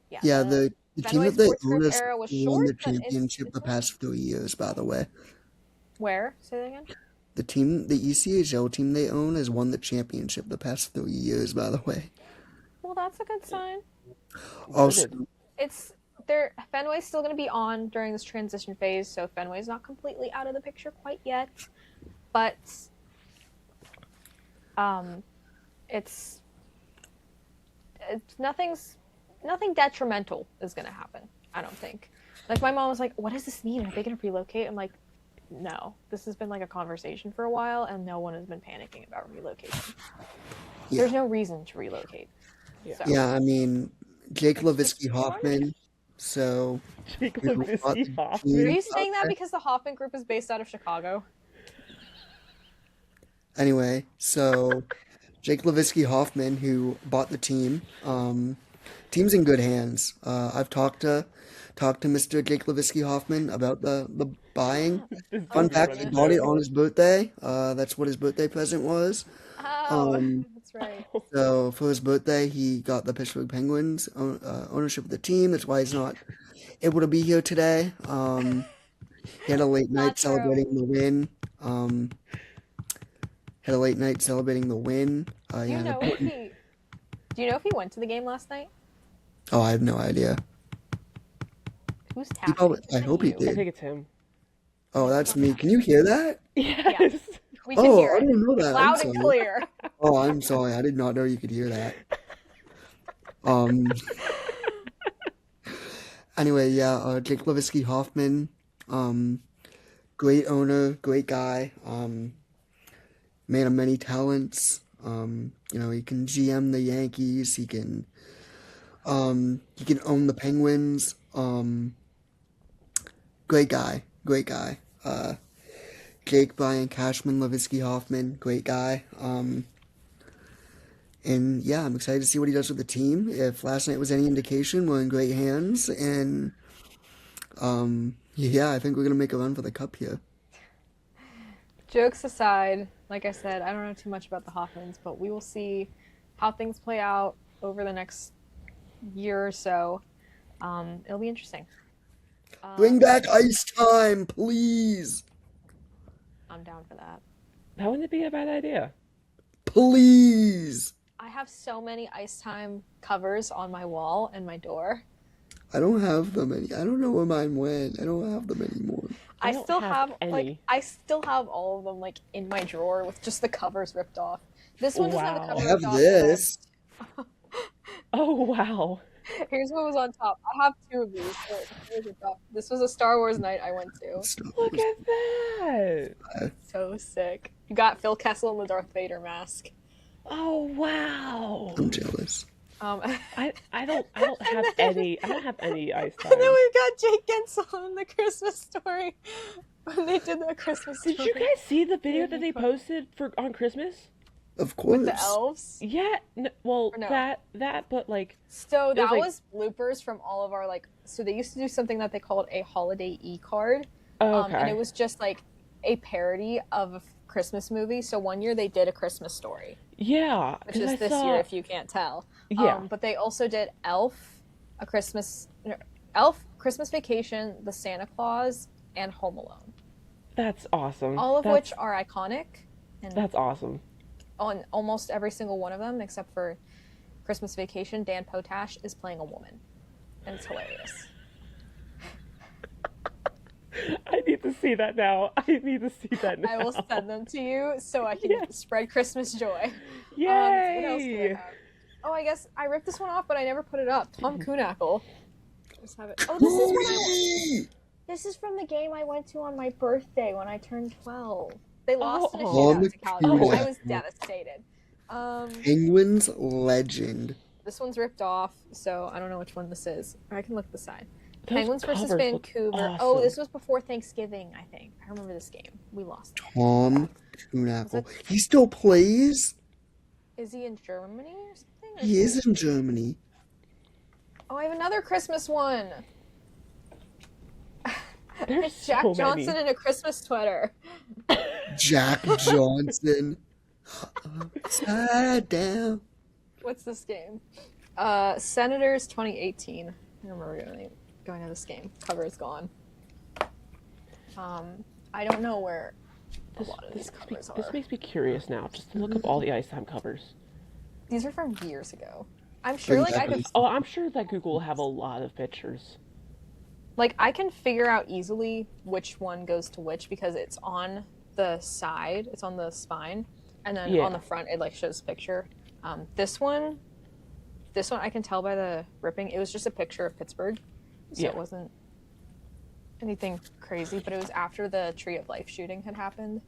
yeah, Yeah, the team Fenway that they Sports own Group has era was won the short, but championship the past 3 years, by the way. Where? Say that again? The ECHL team they own has won the championship the past 3 years, by the way. Well, that's a good sign. Also, Fenway's still going to be on during this transition phase, so Fenway's not completely out of the picture quite yet. But it's nothing detrimental is going to happen, I don't think. Like, my mom was like, what does this mean? Are they going to relocate? I'm like, no. This has been like a conversation for a while, and no one has been panicking about relocation. yeah. There's no reason to relocate. Yeah. So. Yeah, I mean, Jake Loveisky Hoffman, so... Jake who bought Loveisky the Hoffman. team- Are you saying that because the Hoffman Group is based out of Chicago? Anyway, so Jake Loveisky Hoffman, who bought the team, team's in good hands. I've talked to Mr. Jake Loveisky Hoffman about the buying. Fun fact, he bought it on his birthday. That's what his birthday present was. Oh, Um, that's right. So for his birthday, he got the Pittsburgh Penguins ownership of the team. That's why he's not able to be here today. He had a late Not night true. celebrating the win. Had a late night celebrating the win. Do He you had know a- if he went to the game last night? Oh, I have no idea. Who's He tapping? probably, Is I it hope he you? I did. think it's him. Oh, that's me. Can you hear that? Yes. We can Oh, hear I it. didn't know that. I'm Loud and sorry. clear. Oh, I'm sorry. I did not know you could hear that. Anyway, yeah, Jake Loveisky Hoffman, great owner, great guy, man of many talents. He can GM the Yankees, he can own the Penguins. Great guy, great guy. Jake Brian Cashman, Loveisky Hoffman, great guy. And yeah, I'm excited to see what he does with the team. If last night was any indication, we're in great hands. And yeah, I think we're gonna make a run for the cup here. Jokes aside, like I said, I don't know too much about the Hoffmans, but we will see how things play out over the next year or so. It'll be interesting. Bring back ice time, please. I'm down for that. How would it be a bad idea? Please. I have so many Ice Time covers on my wall and my door. I don't have them any. I don't know where mine went. I don't have them anymore. I don't still have have any. I still have all of them like in my drawer with just the covers ripped off. This one doesn't have the Wow. cover I have ripped off. this. Oh, wow. Here's what was on top. I have two of these. Here's the top. This was a Star Wars night I went to. Look at that. So sick. You got Phil Kessel in the Darth Vader mask. Oh, wow. I'm jealous. I don't have any ice time. And then we've got Jake Gensel in the Christmas story when they did the Christmas story. Did you guys see the video that they posted on Christmas? Of course. with the elves? Yeah, well, Or no? that, but like, So that like- was bloopers from all of our so they used to do something that they called a holiday e-card. oh, okay. And it was just like a parody of a Christmas movie. So one year they did A Christmas Story, Yeah, which 'cause is I this saw- year if you can't tell. Yeah. But they also did Elf, Christmas Vacation, The Santa Claus, and Home Alone. That's awesome. All of That's- which are iconic. And That's awesome. on almost every single one of them, except for Christmas Vacation, Dan Potash is playing a woman. And it's hilarious. I need to see that now. I need to see that now. I will send them to you so I can Yes. spread Christmas joy. Yay! What else do I have? Oh, I guess I ripped this one off, but I never put it up. Tom Kuhnackel. Just have it. Oh, this is from the game I went to on my birthday when I turned 12. They lost in a Oh. shootout to Calgary. I was Kuhnackel. devastated. Penguins legend. This one's ripped off, so I don't know which one this is. I can look at the side. Those Penguins versus covers look Vancouver. Oh, awesome. this was before Thanksgiving, I think. I remember this game. We lost. Tom Kuhnackel. He still plays? Is he in Germany or something? Or He is in Germany. Oh, I have another Christmas one. There's It's Jack so Johnson many. in a Christmas sweater. Jack Johnson. Upside down. What's this game? Senators 2018. I remember going to this game. Cover is gone. I don't know where a lot of these covers This are. makes me curious now, just to look up all the Ice Time covers. These are from years ago. I'm sure, like, I could, Oh, I'm sure that Google will have a lot of pictures. like, I can figure out easily which one goes to which because it's on the side, it's on the spine, and then Yeah. on the front it like shows a picture. This one I can tell by the ripping. It was just a picture of Pittsburgh, so Yeah. it wasn't anything crazy. But it was after the Tree of Life shooting had happened,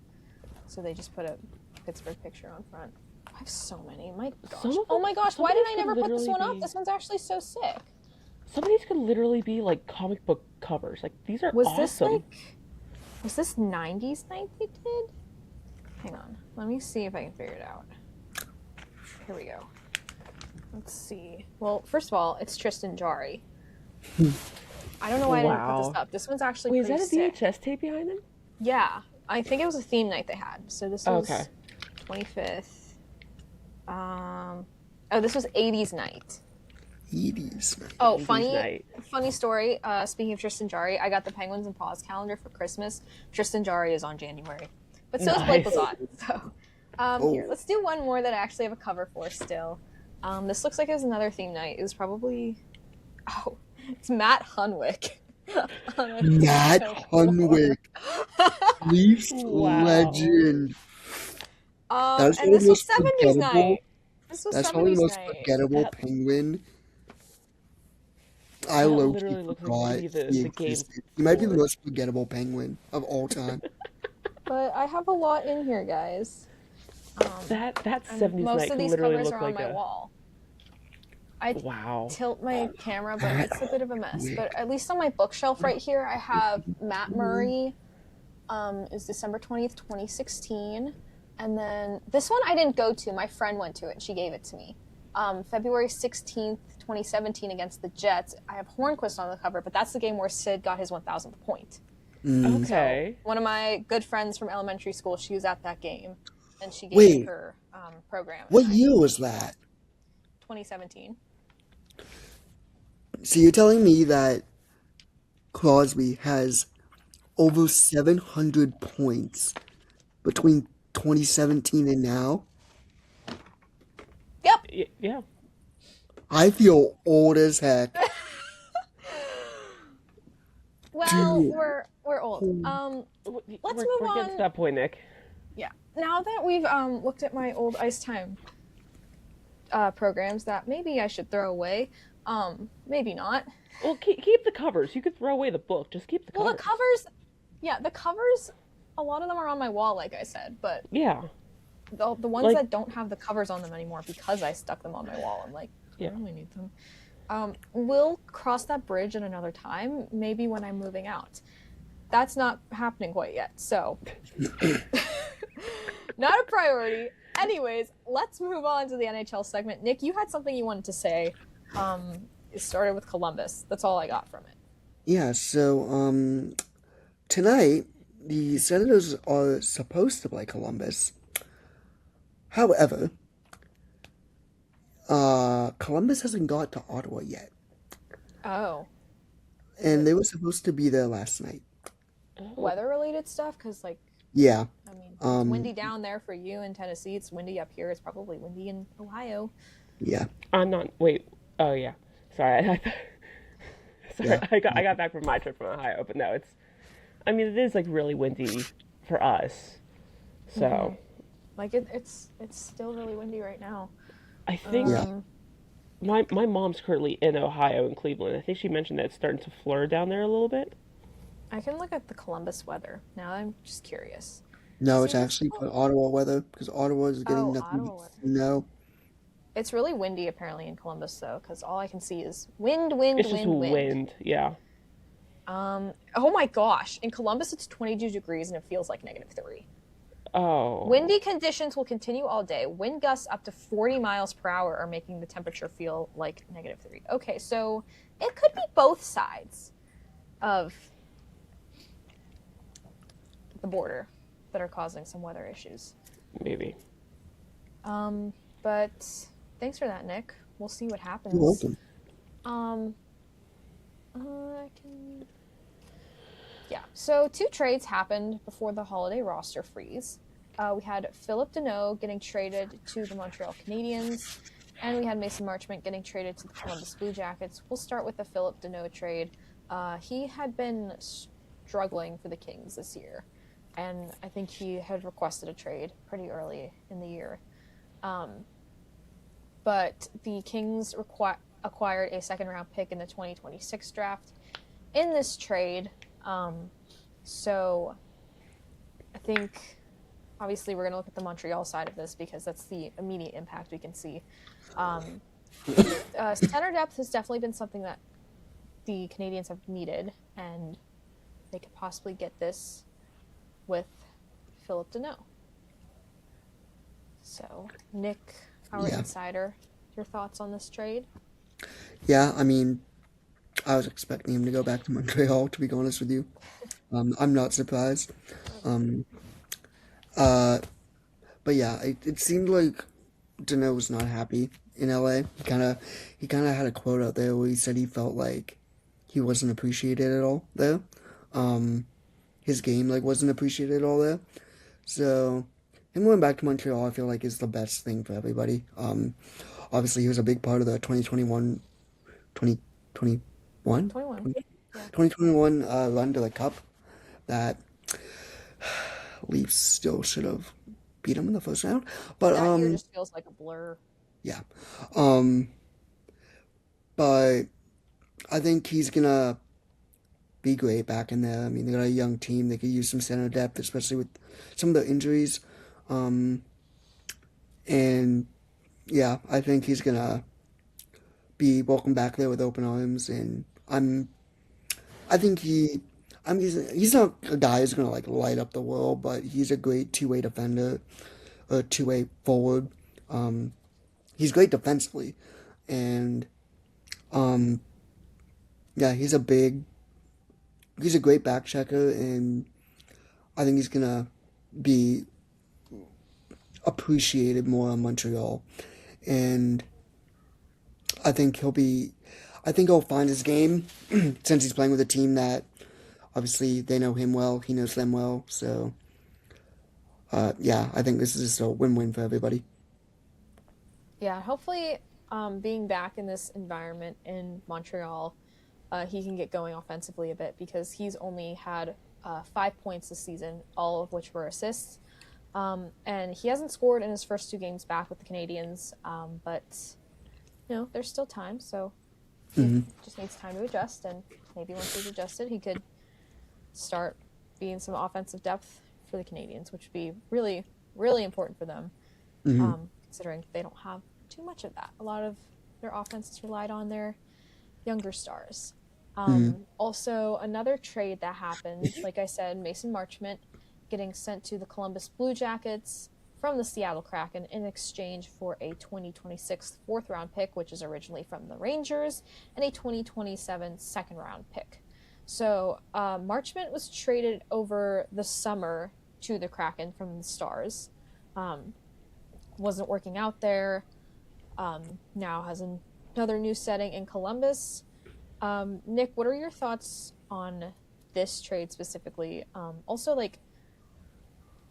so they just put a Pittsburgh picture on front. I have so many. My gosh. Some of Oh them- my gosh. some Why of did these I could never put this literally one up? be- This one's actually so sick. Some of these could literally be like comic book covers. Like these are Was awesome. this 90s night they did? Hang on. Let me see if I can figure it out. Here we go. Let's see. Well, first of all, it's Tristan Jari. I don't know why I didn't put Wow. this up. This one's actually Wait, is pretty that a sick. VHS tape behind them? Yeah. I think it was a theme night they had. So this was Okay. 25th. This was 80s night. 80s. Oh, 80s funny night. story. Speaking of Tristan Jari, I got the Penguins and Paws calendar for Christmas. Tristan Jari is on January, but so is Blake Nice. Lizotte. So, here, let's do one more that I actually have a cover for still. This looks like it was another theme night. It was probably, it's Matt Hunwick. Matt Hunwick. Leafs Wow. legend. That's And this the was most 70s forgettable- night. This was That's probably 70s the most night. forgettable That- penguin. I That low-key literally looks like forgot maybe the he game existed. He might be the board. most forgettable penguin of all time. But I have a lot in here, guys. That And 70s most night of could these literally covers look are on like my wall. I wow. tilt my camera, but it's a bit of a mess. But at least on my bookshelf right here, I have Matt Murray. Is December 20th, 2016. And then this one I didn't go to. My friend went to it and she gave it to me. February 16th, 2017 against the Jets. I have Hornquist on the cover, but that's the game where Sid got his 1,000th point. Okay. One of my good friends from elementary school, she was at that game. And she gave Wait. me her program. What year was that? 2017. So you're telling me that Crosby has over 700 points between 2017 and now? Yep. Yeah. I feel old as heck. Well, Dude. we're old. Let's move we're getting on. to that point, Nick. Yeah. Now that we've looked at my old Ice Time programs that maybe I should throw away, maybe not. Well, keep the covers. You could throw away the book. Just keep the covers. Well, the covers, yeah, the covers, a lot of them are on my wall, like I said, but Yeah. the ones Like- that don't have the covers on them anymore because I stuck them on my wall, I'm like, I Yeah. don't really need them. We'll cross that bridge at another time, maybe when I'm moving out. That's not happening quite yet, so not a priority. Anyways, let's move on to the NHL segment. Nick, you had something you wanted to say. It started with Columbus. That's all I got from it. Yeah, so tonight the Senators are supposed to play Columbus. However, Columbus hasn't got to Ottawa yet, Oh, and they were supposed to be there last night. weather-related stuff? Because, like, Yeah, I mean, it's windy down there for you in Tennessee. It's windy up here. It's probably windy in Ohio. yeah. I'm not. Wait. Oh yeah. Sorry. Sorry. Yeah. I got back from my trip from Ohio, but no, it's. I mean, it is like really windy for us. So Like, it's still really windy right now. I think Yeah. my mom's currently in Ohio in Cleveland. I think she mentioned that it's starting to flur down there a little bit. I can look at the Columbus weather. Now I'm just curious. No, it's See, actually for Ottawa weather because Ottawa is getting Oh, nothing Ottawa but weather. snow. It's really windy apparently in Columbus though, because all I can see is wind, wind, It's just wind, wind. wind. Yeah. Oh my gosh! In Columbus, it's 22 degrees and it feels like -3. Oh, Windy conditions will continue all day. Wind gusts up to 40 miles per hour are making the temperature feel like -3. Okay, so it could be both sides of the border that are causing some weather issues. maybe. But thanks for that, Nick. We'll see what You're happens. welcome. Um, I can. Yeah. So 2 trades happened before the holiday roster freeze. We had Philip Deneau getting traded to the Montreal Canadiens, and we had Mason Marchment getting traded to the Columbus Blue Jackets. We'll start with the Philip Deneau trade. He had been struggling for the Kings this year, and I think he had requested a trade pretty early in the year. But the Kings acquired a second-round pick in the 2026 draft in this trade. So I think, obviously, we're going to look at the Montreal side of this because that's the immediate impact we can see. Center depth has definitely been something that the Canadians have needed, and they could possibly get this with Philip Deneau. So, Nick, our Yeah. insider, your thoughts on this trade? Yeah, I mean, I was expecting him to go back to Montreal, to be honest with you. I'm not surprised. Um, uh, but yeah, it seemed like Deneau was not happy in LA. He kind of had a quote out there where he said he felt like he wasn't appreciated at all there. Um, his game like wasn't appreciated at all there. So him going back to Montreal, I feel like is the best thing for everybody. Obviously he was a big part of the 2021 21. Yeah. 2021 run to the Cup that Leafs still should have beat them in the first round. But That year just feels like a blur. yeah. Um, but I think he's gonna be great back in there. I mean, they got a young team. They could use some center depth, especially with some of the injuries. Um, and yeah, I think he's gonna be welcomed back there with open arms. And I think he's not a guy who's gonna like light up the world, but he's a great two-way defender, a two-way forward. Um, he's great defensively, and um, yeah, he's a great back checker, and I think he's gonna be appreciated more in Montreal, and I think he'll find his game since he's playing with a team that obviously they know him well, he knows them well, so yeah, I think this is just a win-win for everybody. Yeah, hopefully, being back in this environment in Montreal, he can get going offensively a bit because he's only had 5 points this season, all of which were assists. And he hasn't scored in his first 2 games back with the Canadians, but there's still time, so he Hmm. just needs time to adjust. And maybe once he's adjusted, he could start being some offensive depth for the Canadians, which would be really, really important for them, Hmm. considering they don't have too much of that. A lot of their offense is relied on their younger stars. Hmm. Also, another trade that happened, like I said, Mason Marchment getting sent to the Columbus Blue Jackets from the Seattle Kraken in exchange for a 2026 fourth-round pick, which is originally from the Rangers, and a 2027 second-round pick. So Marchment was traded over the summer to the Kraken from the Stars. Wasn't working out there. Now has another new setting in Columbus. Nick, what are your thoughts on this trade specifically? Also, like,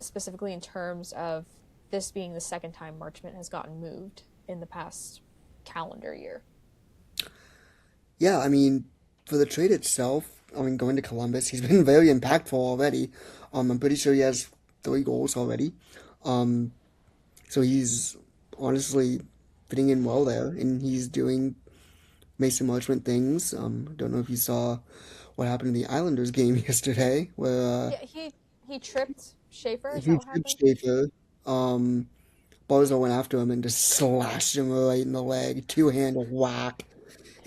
specifically in terms of this being the second time Marchment has gotten moved in the past calendar year. Yeah, I mean, for the trade itself, I mean, going to Columbus, he's been very impactful already. I'm pretty sure he has 3 goals already. Um, so he's honestly fitting in well there, and he's doing Mason Marchment things. Don't know if you saw what happened in the Islanders game yesterday, where Yeah, he tripped Schaefer. Is that he what tripped happened? Schaefer. Um, Bozo went after him and just slashed him right in the leg, two-handed whack,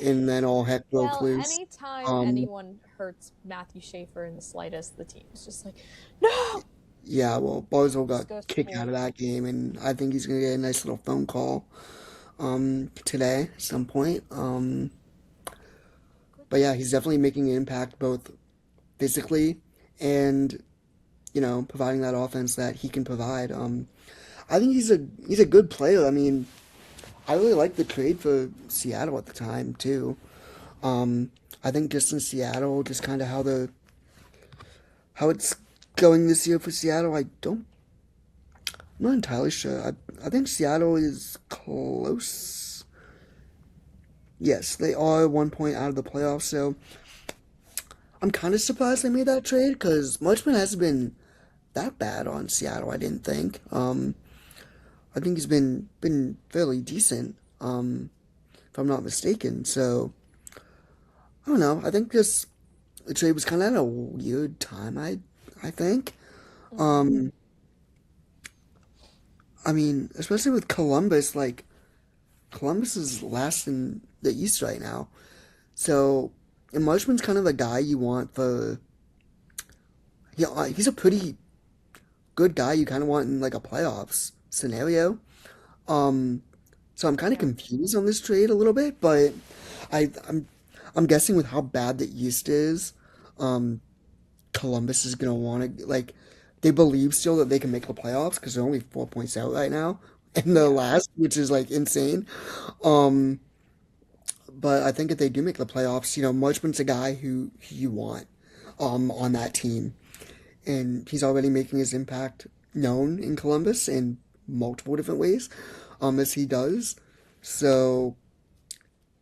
and then all heck broke Well, loose. anytime Um, anyone hurts Matthew Schaefer in the slightest, the team is just like, no! Yeah, well, Barzell Just got goes to kicked out school. of that game, and I think he's gonna get a nice little phone call today at some point. But yeah, he's definitely making an impact both physically and providing that offense that he can provide. I think he's a good player. I mean, I really like the trade for Seattle at the time too. I think just in Seattle, just kind of how it's going this year for Seattle, I'm not entirely sure. I think Seattle is close. Yes, they are 1 point out of the playoffs, so I'm kind of surprised they made that trade because Marchman hasn't been that bad on Seattle. I didn't think. I think he's been fairly decent, if I'm not mistaken. So I don't know. I think this the trade was kind of at a weird time. I think. Mm-hmm. Um, I mean, especially with Columbus, like Columbus is last in the East right now. So, and Marshman's kind of a guy you want for. Yeah, he's a pretty good guy you kind of want in like a playoffs scenario. Um, so I'm kind of Yeah. confused on this trade a little bit, but I I'm I'm guessing with how bad the East is, um, Columbus is gonna want to like they believe still that they can make the playoffs because they're only 4 points out right now in the Yeah. last, which is like insane. Um, but I think if they do make the playoffs, Marchman's a guy who you want on that team, and he's already making his impact known in Columbus in multiple different ways, as he does. So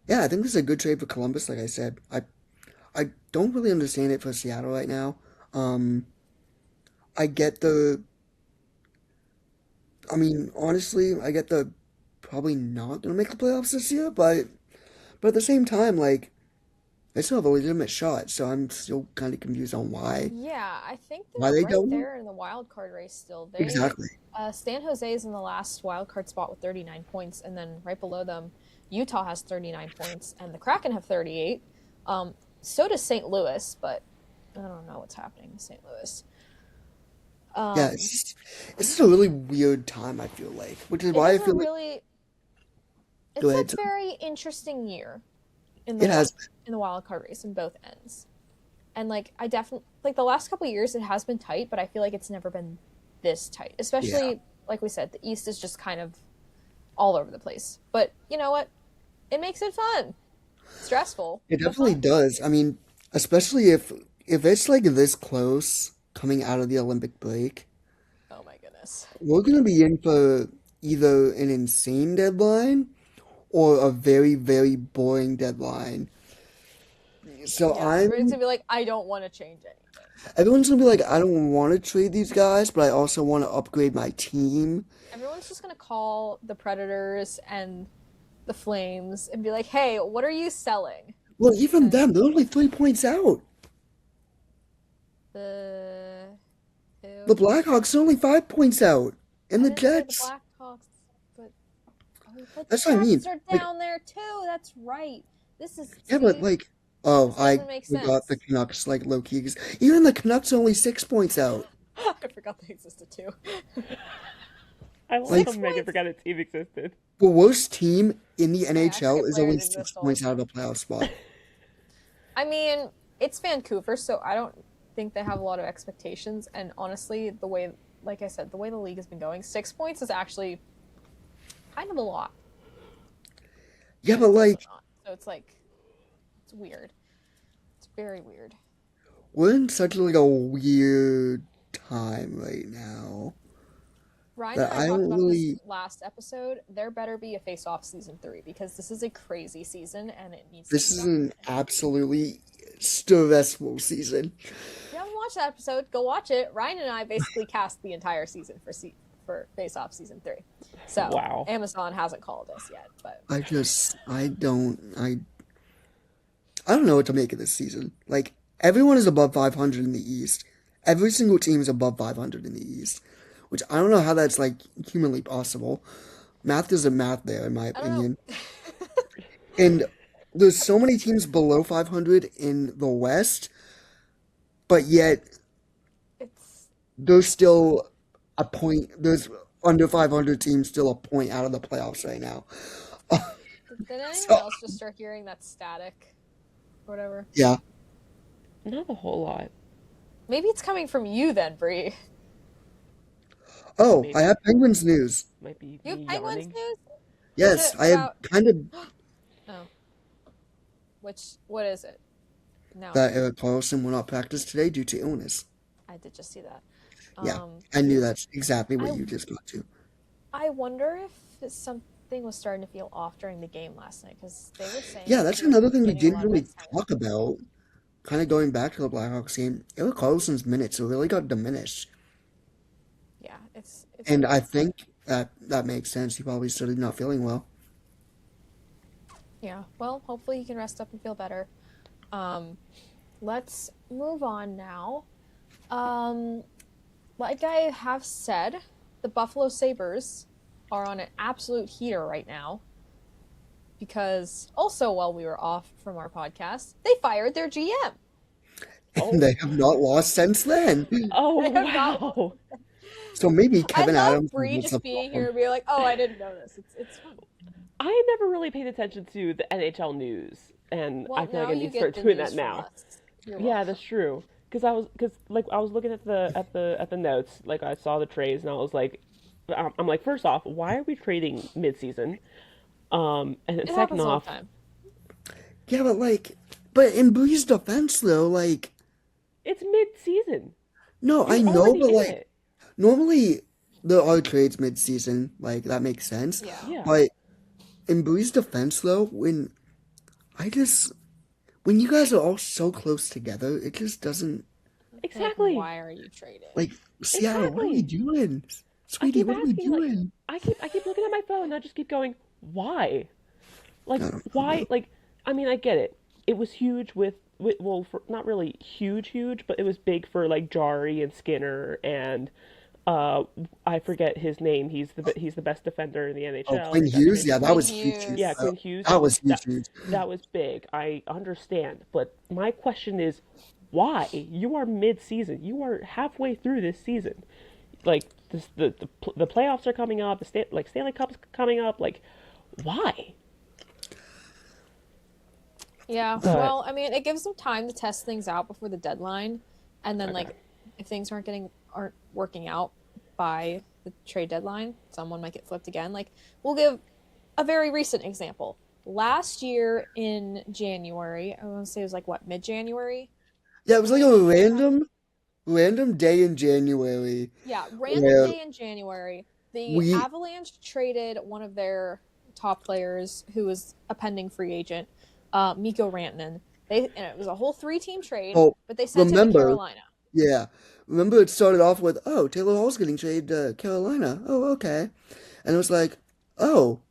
yeah, I think this is a good trade for Columbus. Like I said, I don't really understand it for Seattle right now. Um, I get the, I mean, honestly, I get the probably not gonna make the playoffs this year, but at the same time, like they still have a legitimate shot. So I'm still kind of confused on Yeah, I think why they're they right don't. there in the wild card race still. Exactly. San Jose is in the last wild card spot with 39 points, and then right below them, Utah has 39 points, and the Kraken have 38. So does St. Louis, but I don't know what's happening in St. Louis. Yeah, Um, it's just a really weird time. I feel like, which is it why I is a feel like really, go it's a ahead. very interesting year in It has. the wild card race in both ends. And like I definitely like the last couple of years it has been tight, but I feel like it's never been this tight. Yeah, Especially like we said, the East is just kind of all over the place. But you know what? It makes it fun. Stressful, it but definitely fun. does. I mean, especially if it's like this close coming out of the Olympic break, Oh my goodness. we're gonna be in for either an insane deadline or a very, very boring deadline. So Yeah, everyone's gonna be like, I don't want to change anything. everyone's gonna be like, I don't want to trade these guys, but I also want to upgrade my team. Everyone's just gonna call the Predators and the Flames and be like, hey, what are you selling? Well, even And them, they're only 3 points out. the The who? Blackhawks are only 5 points out, and I the didn't say the Jets. Blackhawks, but oh, the That's what I mean. Jets are Like, down there too. That's right. This is yeah, but see, like, oh, this I doesn't make forgot the sense. Canucks like low key. 'Cause even the Canucks are only 6 points out. I forgot they existed too. I love how Like 6 Megan points. forgot a team existed. the worst team in the I NHL forget is only players six exist all the points out of time. the playoff spot. I mean, it's Vancouver, so I don't think they have a lot of expectations. And honestly, the way, like I said, the way the league has been going, 6 points is actually kind of a lot, Yeah, and but it's also like not. So it's like it's weird. It's very weird. we're in such like a weird time right now Ryan that and I I talked don't about this really. last episode. There better be a face-off season 3 because this is a crazy season and it needs to This be is done. an absolutely stressful season. If you haven't watched that episode, go watch it. Ryan and I basically cast the entire season for face-off season 3. So Wow. Amazon hasn't called us yet, but I don't know what to make of this season. Like everyone is above 500 in the East. Every single team is above 500 in the East, which I don't know how that's like humanly possible. Math isn't math there, in my I don't know. opinion. And there's so many teams below 500 in the West, but yet It's there's still a point. There's under 500 teams still a point out of the playoffs right now. Did anyone So else just start hearing that static or whatever? yeah. Not a whole lot. Maybe it's coming from you then, Brie. Oh, I Maybe have Penguins news. might be You me have Penguins yarning. news? Is Yes, it I have about? kind of Oh, what is it? No, that Eric Carlson will not practice today due to illness. I did just see that. Yeah, Um, I knew that's exactly what I you just got to. I wonder if something was starting to feel off during the game last night because they were saying Yeah, that that's he was another thing we gaining a didn't lot of really ice time. talk about. Kind of going back to the Blackhawks game, Eric Carlson's minutes really got diminished. Yeah, it's And I weird. think that makes sense. He probably started not feeling well. Yeah, well, hopefully he can rest up and feel better. Um, let's move on now. Um, like I have said, the Buffalo Sabres are on an absolute heater right now because also while we were off from our podcast, they fired their GM. And Oh, they have not lost since then. oh They have not. wow. So maybe I Kevin love Adams Bree was the just being here problem. and being like, "Oh, I didn't know this." It's fun. I never really paid attention to the NHL news, and I Well, feel like now I you need to start get the doing news that from now. us. You're Yeah, welcome. that's true. Because like I was looking at the notes, like I saw the trades, and I was like, I'm like, first off, why are we trading mid-season? And then It second happens all the off, time. Yeah, but in Bree's defense though, it's mid-season. no, You're I know, already but in it. normally there are trades mid-season, that makes sense. Yeah. Yeah, But in Bree's defense though, I just when you guys are all so close together, it just doesn't They're like, exactly, why are you trading? like Seattle, what are we exactly. doing? I Sweetie, keep what are we asking, like, doing? I keep looking at my phone, and I just keep going, why? Like, I don't why? know. Like, I mean, I get it. It was huge with well, for, not really huge, but it was big for like Jari and Skinner and uh, I forget his name. He's the best defender in the Oh, NHL, and Quinn he got Hughes, traded. yeah, that Quinn was huge, huge. Yeah, Hughes. Quinn Hughes. That was huge, That huge. that was big. I understand, but my question is, why? You are mid-season. You are halfway through this season. Like the playoffs are coming up. Like Stanley Cup's coming up. Like, why? Yeah, But well, I mean, it gives them time to test things out before the deadline, and then okay, like if things aren't working out by the trade deadline, someone might get flipped again. Like we'll give a very recent example. Last year in January, I want to say it was like what, mid-January Yeah, it was like a when this happened. random day in January Yeah, random where day in January, the we Avalanche traded one of their top players who was a pending free agent, Mikko Rantanen. And it was a whole three-team trade, oh but they sent him to remember Carolina. yeah remember it started off with Taylor Hall's getting traded to Carolina. Oh, okay. And it was like, oh,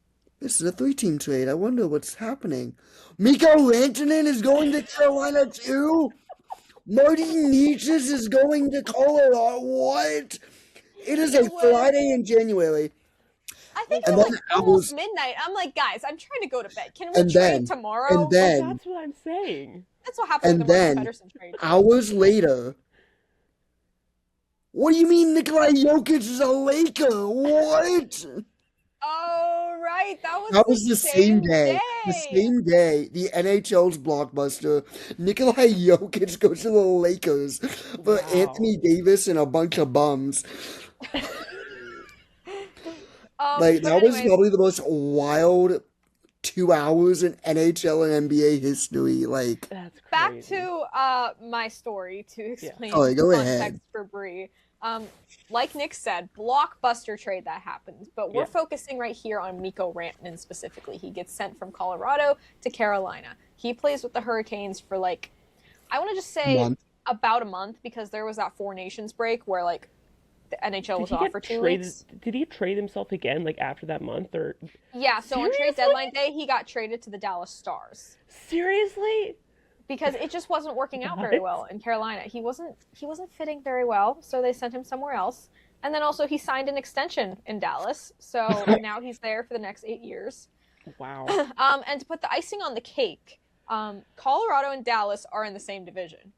this is a three-team trade. I wonder what's happening. Mikko Rantanen is going to Carolina too. Marty Nietzsche's is going to Colorado. What? It is It a was, Friday in January, I think it and was then like I almost was, midnight. I'm like, guys, I'm trying to go to bed. Can we and trade then, and tomorrow? but then, that's what I'm saying. That's what happened with the and Marcus then, Pettersson trade too. hours later, what do you mean Nikolai Jokic is a Laker? What? Oh, right. That was That the was the same same day. The day. same day, the NHL's blockbuster, Nikolai Jokic goes to the Lakers for Wow. Anthony Davis and a bunch of bums. But That was anyways, probably the most wild 2 hours in NHL and NBA history. That's back crazy. to my story to Yeah. explain Oh, go context ahead. for Brie. Like Nick said, blockbuster trade that happened, but we're Yeah. focusing right here on Mikko Rantanen specifically. He gets sent from Colorado to Carolina. He plays with the Hurricanes for like, I want to just say Month. about a month because there was that Four Nations break where like the NHL Did was he off for get 2 weeks. traded? Did he trade himself again, like after that month? Or Yeah, so on trade seriously? deadline day, he got traded to the Dallas Stars Seriously? because it just wasn't working out very What? well in Carolina. He wasn't fitting very well, so they sent him somewhere else. And then also he signed an extension in Dallas, so now he's there for the next 8 years. Wow. And to put the icing on the cake, Colorado and Dallas are in the same division.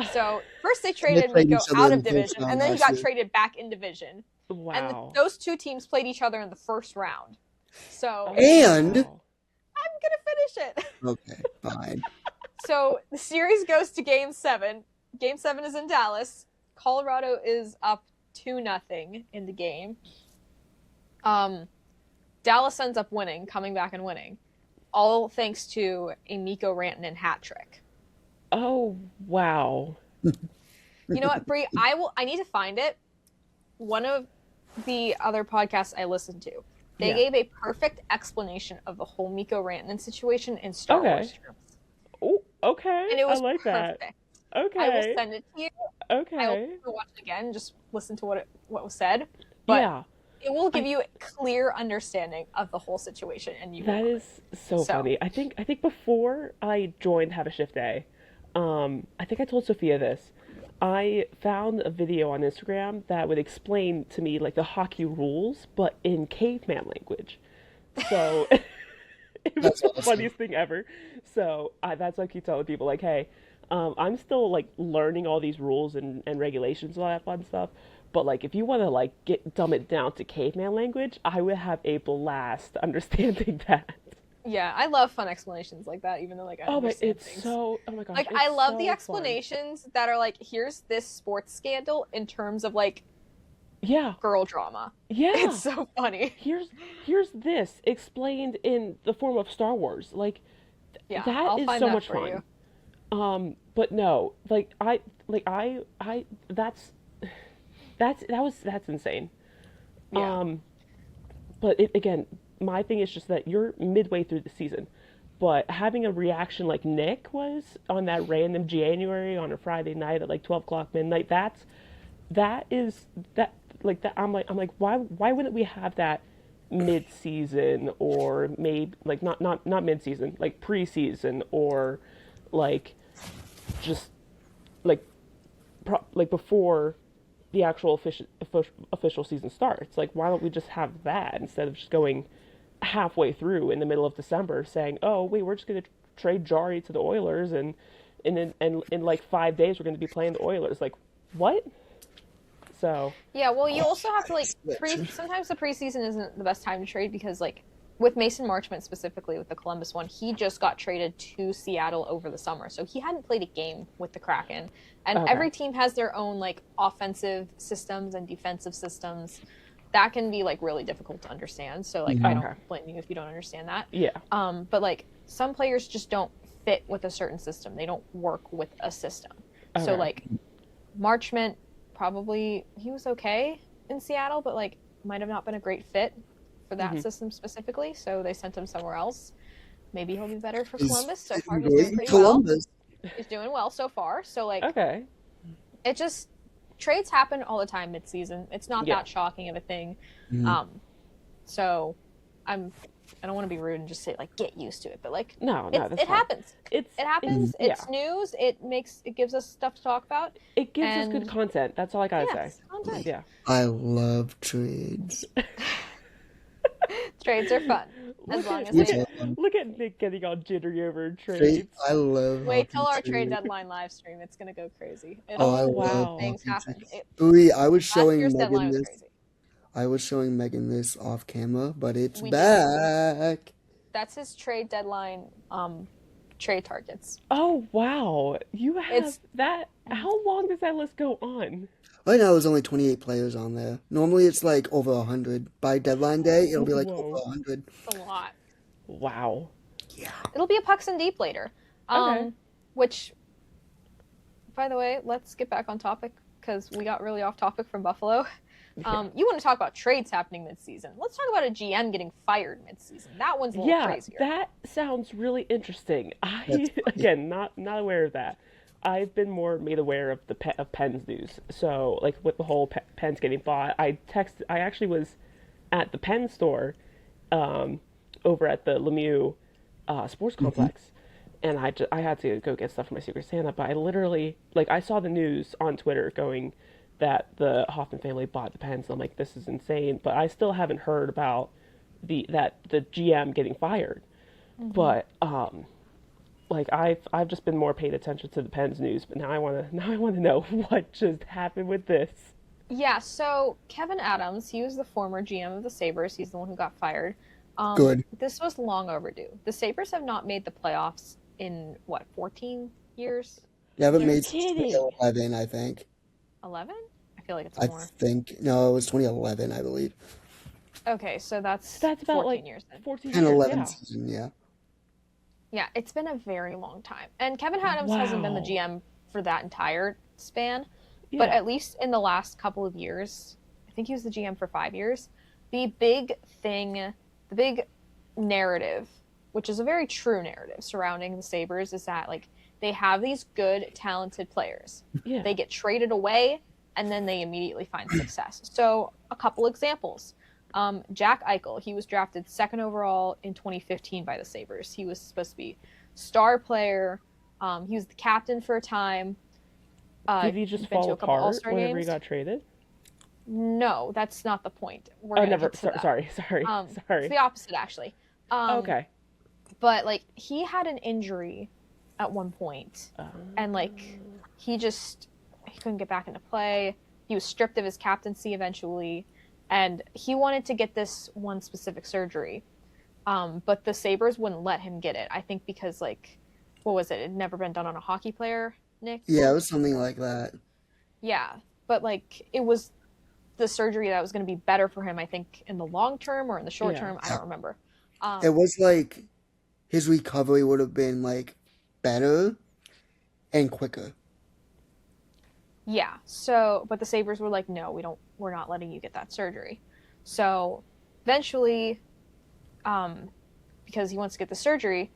So first they They traded played Miko each other out in of the first division, round and then he last got year. traded back in division. And Wow. those two teams played each other in the first round. So Oh, And wow. I'm gonna finish it. okay, fine. So the series goes to Game 7. Game 7 is in Dallas. Colorado is up 2-0 in the game. Dallas ends up winning, coming back and winning, all thanks to a Mikko Rantanen hat trick. Oh, wow. You know what, Brie? I need to find it. One of the other podcasts I listened to, they gave a perfect explanation of the whole Mikko Rantanen situation in Star Wars terms. Oh, okay. And it was I like perfect. that. I will Okay. send it to you. Okay. I will watch it again, just listen to what was said. But Yeah. it will give you a clear understanding of the whole situation, and you That will is so funny. I think before I joined Have a Shift Day, I think I told Sophia this. I found a video on Instagram that would explain to me like the hockey rules, but in caveman language. So it was That's the awesome. funniest thing ever. So that's why I keep telling people like, hey, I'm still like learning all these rules and regulations and all that fun stuff. But like, if you want to like dumb it down to caveman language, I would have a blast understanding that. Yeah, I love fun explanations like that, even though like I Oh, but understand it's things. so. Oh my gosh. Like it's I love so the fun. explanations that are like, here's this sports scandal in terms of like Yeah. girl drama. Yeah. It's so funny. Here's this explained in the form of Star Wars. Like Yeah, that I'll is find so that much for fun. you. But no, like I that's insane. Yeah. But it again, my thing is just that you're midway through the season, but having a reaction like Nick was on that random January on a Friday night at like 12 o'clock midnight, that is that like that I'm like why wouldn't we have that mid-season, or maybe like not mid-season, like preseason, or like just like like before the actual official season starts. Like, why don't we just have that instead of just going halfway through in the middle of December saying, oh wait, we're just going to trade Jari to the Oilers, and in like 5 days we're going to be playing the Oilers. Like, what? So Yeah, well, you also have to like Switch. sometimes the preseason isn't the best time to trade because like with Mason Marchment specifically with the Columbus one, he just got traded to Seattle over the summer. So he hadn't played a game with the Kraken. And Okay. every team has their own like offensive systems and defensive systems. That can be like really difficult to understand. So like I Okay. don't blame you if you don't understand that. yeah, But like some players just don't fit with a certain system. They don't work with a system. So Okay. like Marchment, probably he was okay in Seattle, but like might have not been a great fit for that system specifically. So they sent him somewhere else. Maybe he'll be better for Columbus. So far, he's doing pretty Columbus. well. He's doing well so far. So like okay, it just trades happen all the time mid-season. It's not Yeah. that shocking of a thing. Mhm. So I don't want to be rude and just say like get used to it, but like no, it that's fine. happens. It happens. It's yeah. news. It gives us stuff to talk about. It gives us And- good content. That's all I gotta Yes, say. content. Yeah. I love trades. Trades are fun as long as Look they. at- Look at Nick getting all jittery over Trades. trades. I love. Wait till our hockey trade trades. deadline live stream. It's gonna go crazy. Oh, I Oh, love wow. Things hockey happen. trades. Brie, I was Last showing year's deadline Megan was this. crazy. I was showing Megan this off camera, but it's We did. back. That's his trade deadline. Trade targets. Oh wow, you have It's- that. How long does that list go on? Right now, there's only 28 players on there. Normally, it's like over 100. By deadline day, it'll be like Whoa. over 100. It's a lot. Wow. Yeah. It'll be a pucks and deep later. Okay. Which, by the way, let's get back on topic because we got really off topic from Buffalo. You want to talk about trades happening mid-season? Let's talk about a GM getting fired mid-season. That one's a little Yeah, crazier. that sounds really interesting. That's funny. Again, not aware of that. I've been more made aware of the of Penn's news. So like with the whole Penn's getting bought, I actually was at the Penn store, over at the Lemieux sports complex, and I had to go get stuff for my Secret Santa. But I literally I saw the news on Twitter going that the Hoffman family bought the Penns, and I'm like, this is insane. But I still haven't heard about the GM getting fired. But like I've just been more paying attention to the Pens news, but now I want to know what just happened with this. Yeah, so Kevin Adams, he was the former GM of the Sabres. He's the one who got fired. Good. This was long overdue. The Sabres have not made the playoffs in, what, 14 years? You haven't You're made since kidding. 2011, I think. 11? I feel like it's I more. think no, it was 2011, I believe. Okay, so So that's that's about 14 like years then. 14 10, years, 11 yeah. season, yeah. Yeah, it's been a very long time. And Kevin Adams hasn't been the Wow. GM for that entire span, but Yeah. at least in the last couple of years, I think he was the GM for 5 years. The big thing, the big narrative, which is a very true narrative surrounding the Sabres, is that like they have these good, talented players. Yeah. They get traded away and then they immediately find success. So, a couple examples. Jack Eichel, he was drafted second overall in 2015 by the Sabres. He was supposed to be star player. He was the captain for a time. Did he just Been to fall a couple apart All-Star whenever he games. got traded? No, that's not the point. We're Oh, gonna never. get to that. Sorry. It's Sorry. the opposite actually. Okay. But like he had an injury at one point, and like he couldn't get back into play. He was stripped of his captaincy eventually, and he wanted to get this one specific surgery, but the Sabres wouldn't let him get it. I think because like, what was it? It had never been done on a hockey player, Nick. Yeah, it was something like that. Yeah, but like it was the surgery that was going to be better for him. I think in the long term or in the short Yeah. term, I don't remember. It was like his recovery would have been like better and quicker. Yeah. So, but the Sabres were like, no, we're not letting you get that surgery. So eventually, because he wants to get the surgery,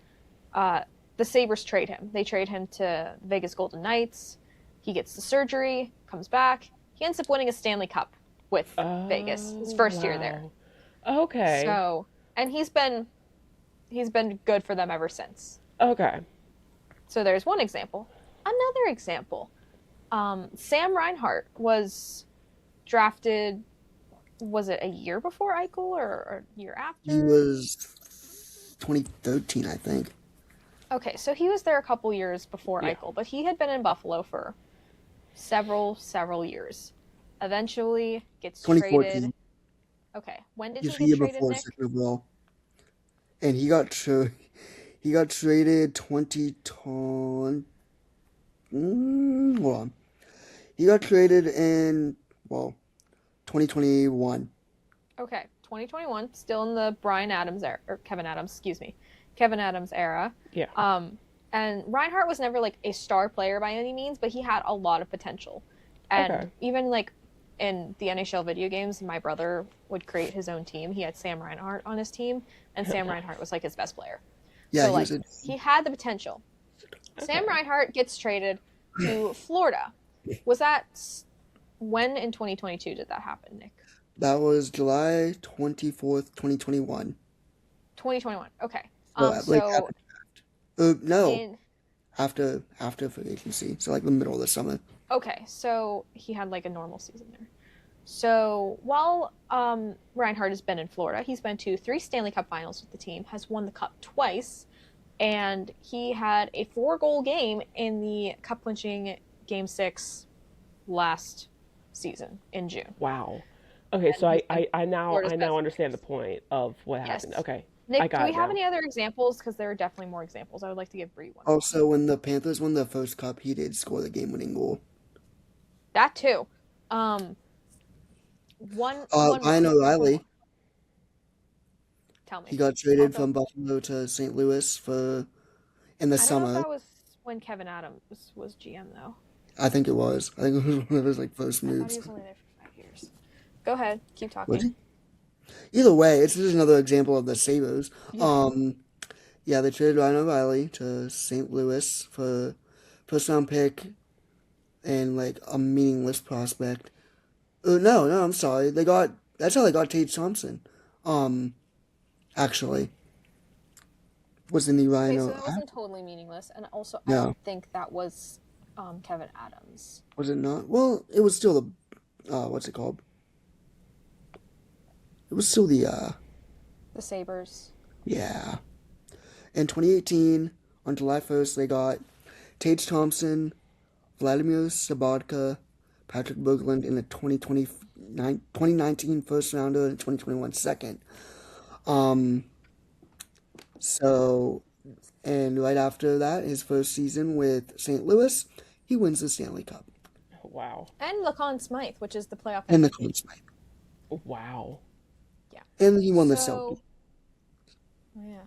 the Sabres trade him. They trade him to Vegas Golden Knights. He gets the surgery, comes back. He ends up winning a Stanley Cup with Vegas, his first year there. Wow. Okay. So, and he's been good for them ever since. Okay. So there's one example. Another example. Sam Reinhart was drafted, was it a year before Eichel or a year after? He was 2013, I think. Okay, so he was there a couple years before Yeah. Eichel, but he had been in Buffalo for several years. Eventually gets 2014. traded. Okay, when did He's he the year get traded, before Nick? second overall, and he got traded 2010. Hold on. He got traded in 2021. Okay, 2021, still in the Brian Adams era, or Kevin Adams, excuse me, Kevin Adams era. Yeah. And Reinhardt was never like a star player by any means, but he had a lot of potential. And Okay. even like in the NHL video games, my brother would create his own team. He had Sam Reinhart on his team, and Sam Reinhart was like his best player. Yeah, So he like was he had the potential. Sam Okay. Reinhart gets traded to Florida. Was that when in 2022 did that happen, Nick? that was July 24th, 2021. 2021. Okay. So, like So no, in after free agency, so like the middle of the summer. okay, so he had like a normal season there. So while Reinhardt has been in Florida, he's been to 3 Stanley Cup Finals with the team, has won the cup twice, and he had a 4-goal game in the cup clinching Game 6 last season in June. Wow. Okay, so And he's I, been I now Florida's I now best understand the players. point of what Yes. happened. Okay. I Nick, do got we it have now. any other examples? Because there are definitely more examples. I would like to give Brie one. Also, when the Panthers won the first cup, he did score the game-winning goal. That too. One Ryan more. O'Reilly, Tell me. he got traded from Buffalo to St. Louis in the I don't know if summer. that was when Kevin Adams was GM though. I think it was. I think it was one of his like first I thought moves. he was only there for 5 years. Go ahead, keep talking. Was he? Either way, it's just another example of the Sabres. Yeah. Yeah, they traded Ryan O'Reilly to St. Louis for first round pick and like a meaningless prospect. No, I'm sorry. That's how they got Tate Thompson. Actually, was in the Ryan Okay, so that O'Reilly. wasn't totally meaningless, and also I No, don't think that was Kevin Adams. was it not? Well, it was still the what's it called? It was still the The Sabres. yeah. In 2018, On July 1st, they got Tage Thompson, Vladimir Sabatka, Patrick Berglund in the 2019 first rounder and 2021 second. Um, so, and right after that, his first season with St. Louis, he wins the Stanley Cup. Wow. And Lacan Smythe, which is the playoff And the MVP. Conn Smythe. Wow. Yeah. And he won the So, Selkie. yeah.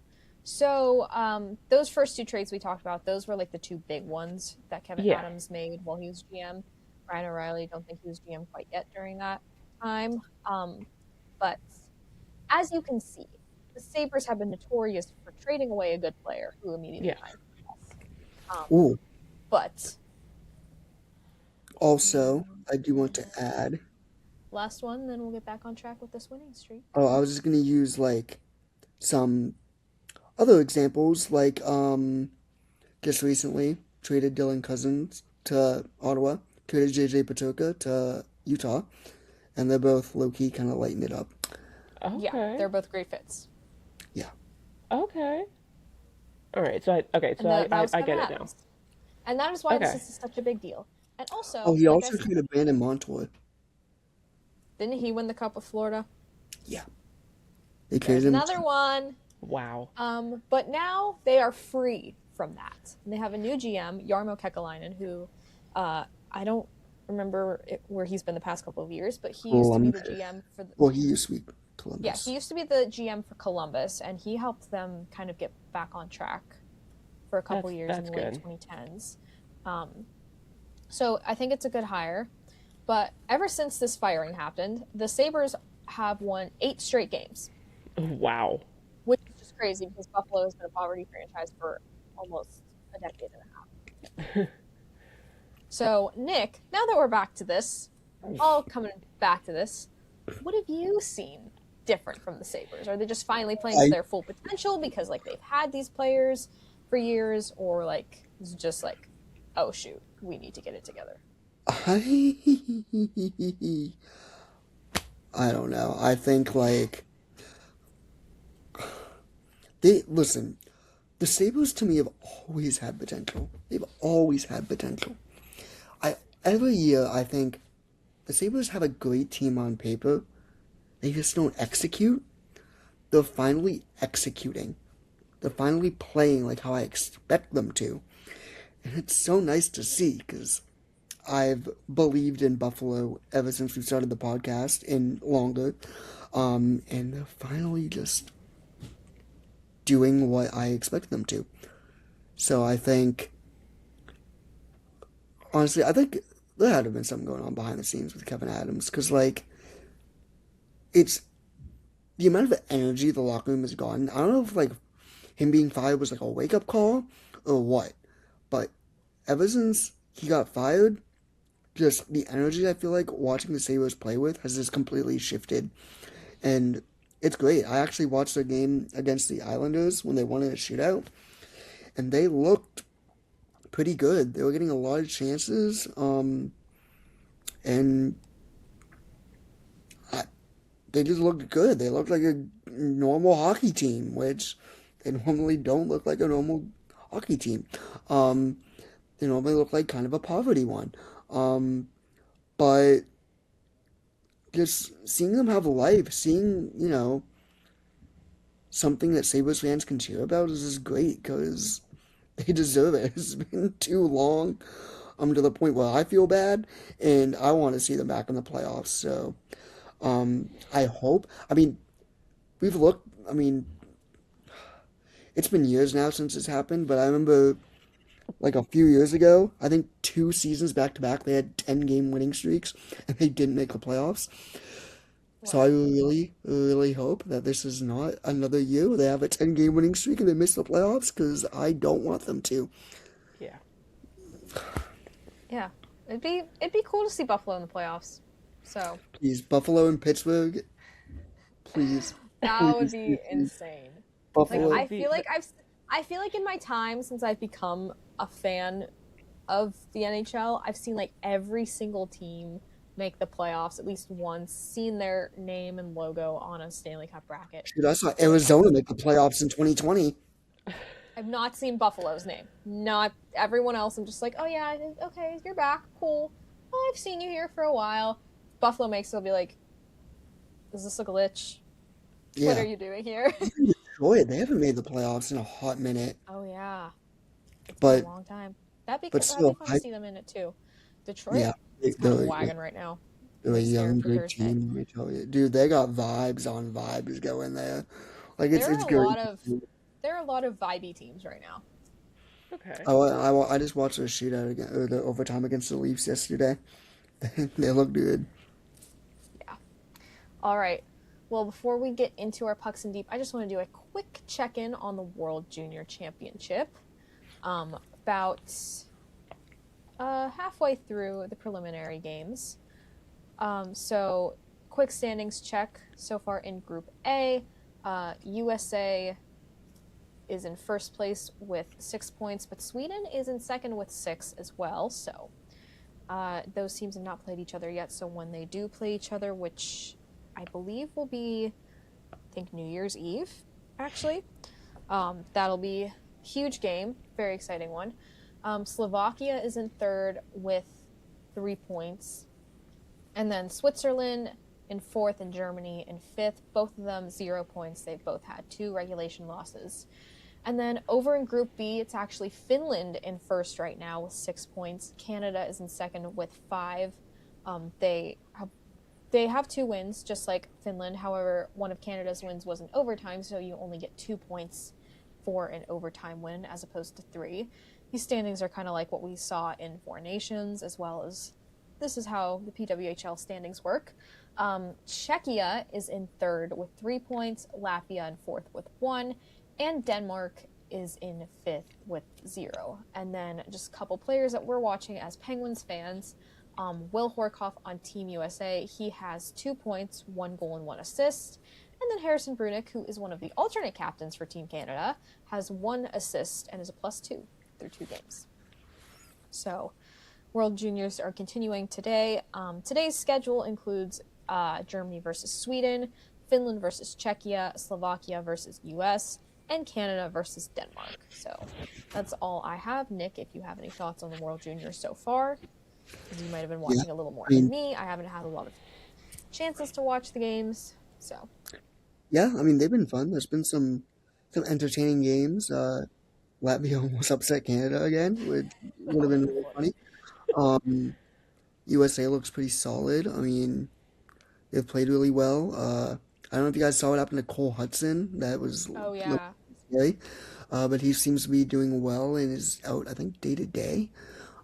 So, those first two trades we talked about, those were like the two big ones that Kevin Yeah. Adams made while he was GM. Ryan O'Reilly, don't think he was GM quite yet during that time. But as you can see, the Sabres have been notorious for trading away a good player who immediately Yeah. finds success. Ooh, But also, I do want to add, last one, then we'll get back on track with this winning streak. I was just gonna use like some other examples, like just recently traded Dylan Cousins to Ottawa, traded JJ Paterka to Utah, and they're both low-key kind of lighting it up. Yeah, Okay. they're both great fits. Yeah. Okay. All right. So And that was I Kevin get it now. Adams. And that is why this Okay. is such a big deal. And also, Oh, he like I also said, traded Brandon Montour. didn't he win the Cup with Florida? Yeah. They There's traded him. another one. Wow. But now they are free from that. And they have a new GM, Jarmo Kekalainen, who I don't remember where he's been the past couple of years, but he used to be the Columbus. GM for the, Well, he used to be yeah, Columbus. he used to be the GM for Columbus, and he helped them kind of get back on track for a couple years in That's the late good. 2010s. So I think it's a good hire. But ever since this firing happened, the Sabres have won 8 straight games, Wow. which is just crazy because Buffalo has been a poverty franchise for almost a decade and a half. So, Nick, now that we're back to this, all coming back to this, what have you seen different from the Sabres? Are they just finally playing to I their full potential because like they've had these players for years, or like is it just like, oh shoot, we need to get it together? I I don't know. I think like they listen. The Sabres to me have always had potential. They've always had potential. Every year I think the Sabres have a great team on paper. They just don't execute. They're finally executing. They're finally playing like how I expect them to. And it's so nice to see because I've believed in Buffalo ever since we started the podcast and longer. And they're finally just doing what I expect them to. So I think, honestly, I think there had to have been something going on behind the scenes with Kevin Adams because, like, it's the amount of energy the locker room has gotten. I don't know if, like, him being fired was like a wake up call or what, but ever since he got fired, just the energy I feel like watching the Sabres play with has just completely shifted. And it's great. I actually watched their game against the Islanders when they won in a shootout, and they looked pretty good. They were getting a lot of chances, and they just looked good. They looked like a normal hockey team, which they normally don't look like a normal hockey team. They normally look like kind of a poverty one. But just seeing them have a life, seeing, something that Sabres fans can cheer about is just great because they deserve it. It's been too long, to the point where I feel bad, and I want to see them back in the playoffs. So, I hope. I mean, it's been years now since it's happened, but I remember like a few years ago, I think 2 seasons back to back, they had 10-game winning streaks, and they didn't make the playoffs. So I Wow. really, really hope that this is not another year where they have a 10-game winning streak and they miss the playoffs, because I don't want them to. Yeah. Yeah, it'd be cool to see Buffalo in the playoffs. So Please, Buffalo and Pittsburgh, please, that would please, be please, please. insane. Like Buffalo. I feel like I feel like in my time since I've become a fan of the NHL, I've seen like every single team make the playoffs at least once, seen their name and logo on a Stanley Cup bracket. Dude, I saw So like Arizona make the playoffs in 2020. I've not seen Buffalo's name. Not everyone else. I'm just like, oh yeah, okay, you're back, cool. Oh, I've seen you here for a while. Buffalo makes it, I'll be like, is this a glitch? Yeah. What are you doing here? Detroit, they haven't made the playoffs in a hot minute. Oh yeah, it's been But a long time. That'd but be still, fun to see them in it too. Detroit, yeah, it's kind of wagon right now. they're a Be scared young, for good Thursday. team. Let me tell you, dude, they got vibes on vibes going there. Like There it's are a great. lot of vibey teams right now. Okay. I just watched the shootout again, or the overtime against the Leafs yesterday. They look good. Yeah. All right. Well, before we get into our pucks in deep, I just want to do a quick check-in on the World Junior Championship. About halfway through the preliminary games. So, quick standings check so far in Group A. USA is in first place with 6 points, but Sweden is in second with 6 as well. So, those teams have not played each other yet. So, when they do play each other, which I believe will be, I think, New Year's Eve, actually, that'll be a huge game, very exciting one. Slovakia is in third with 3 points. And then Switzerland in fourth and Germany in fifth. Both of them 0 points. They've both had 2 regulation losses. And then over in Group B, it's actually Finland in first right now with 6 points. Canada is in second with 5. They have 2 wins, just like Finland. However, one of Canada's wins was in overtime, so you only get 2 points for an overtime win as opposed to 3. These standings are kind of like what we saw in Four Nations, as well as this is how the PWHL standings work. Czechia is in third with 3 points, Latvia in fourth with 1, and Denmark is in fifth with 0. And then just a couple players that we're watching as Penguins fans. Will Horkoff on Team USA, he has 2 points, 1 goal and 1 assist. And then Harrison Brunick, who is one of the alternate captains for Team Canada, has 1 assist and is a +2 through 2 games. So, World Juniors are continuing today. Today's schedule includes Germany versus Sweden, Finland versus Czechia, Slovakia versus US, and Canada versus Denmark. So, that's all I have. Nick, if you have any thoughts on the World Juniors so far, because you might have been watching a little more than me. I haven't had a lot of chances to watch the games, so. Yeah, I mean they've been fun. There's been some entertaining games. Latvia almost upset Canada again, which would have been really funny. USA looks pretty solid. I mean, they've played really well. I don't know if you guys saw what happened to Cole Hudson. That was Oh, yeah. scary. But he seems to be doing well and is out, I think, day to day.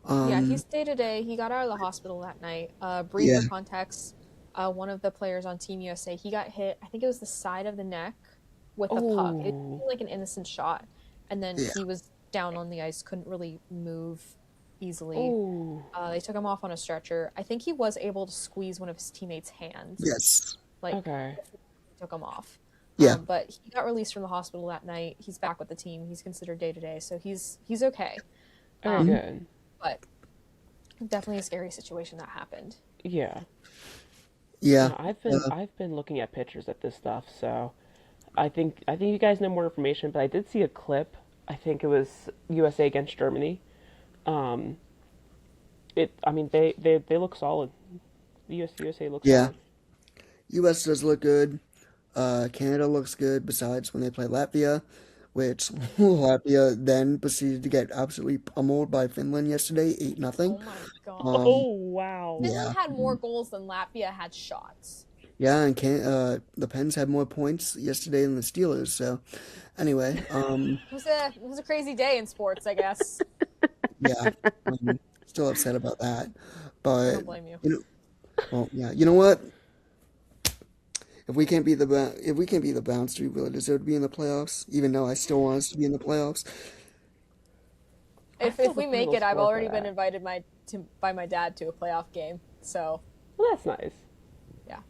Yeah, Um, he's day to day. He got out of the hospital that night. Brie, yeah, for context, one of the players on Team USA, he got hit, I think it was the side of the neck with a puck. It Oh. seemed like an innocent shot. And then yeah, he was down on the ice, couldn't really move easily. Oh. They took him off on a stretcher. I think he was able to squeeze one of his teammates' hands, yes, like, Okay. took him off. yeah, But he got released from the hospital that night. He's back with the team. He's considered day to day, so he's okay. Very Um, good. but definitely a scary situation that happened. Yeah. yeah. No, Uh, I've been looking at pictures of this stuff, so I think you guys know more information, but I did see a clip. I think it was USA against Germany. Um, I mean they look solid. The USA looks yeah. solid. US does look good. Canada looks good. Besides when they play Latvia, which Latvia then proceeded to get absolutely pummeled by Finland yesterday, 8-0. Oh my god. Um, Oh wow. yeah, Finland had more goals than Latvia had shots. yeah, and the Pens had more points yesterday than the Steelers. So, anyway, It was a crazy day in sports, I guess. yeah, still upset about that. I But don't blame you. you know, well, yeah, you know what? If we can't beat the Browns, do we really deserve to be in the playoffs? Even though I still want us to be in the playoffs. I If still if we have a make little it, I've score for already been that. invited by my dad to a playoff game. So Well, that's nice. yeah.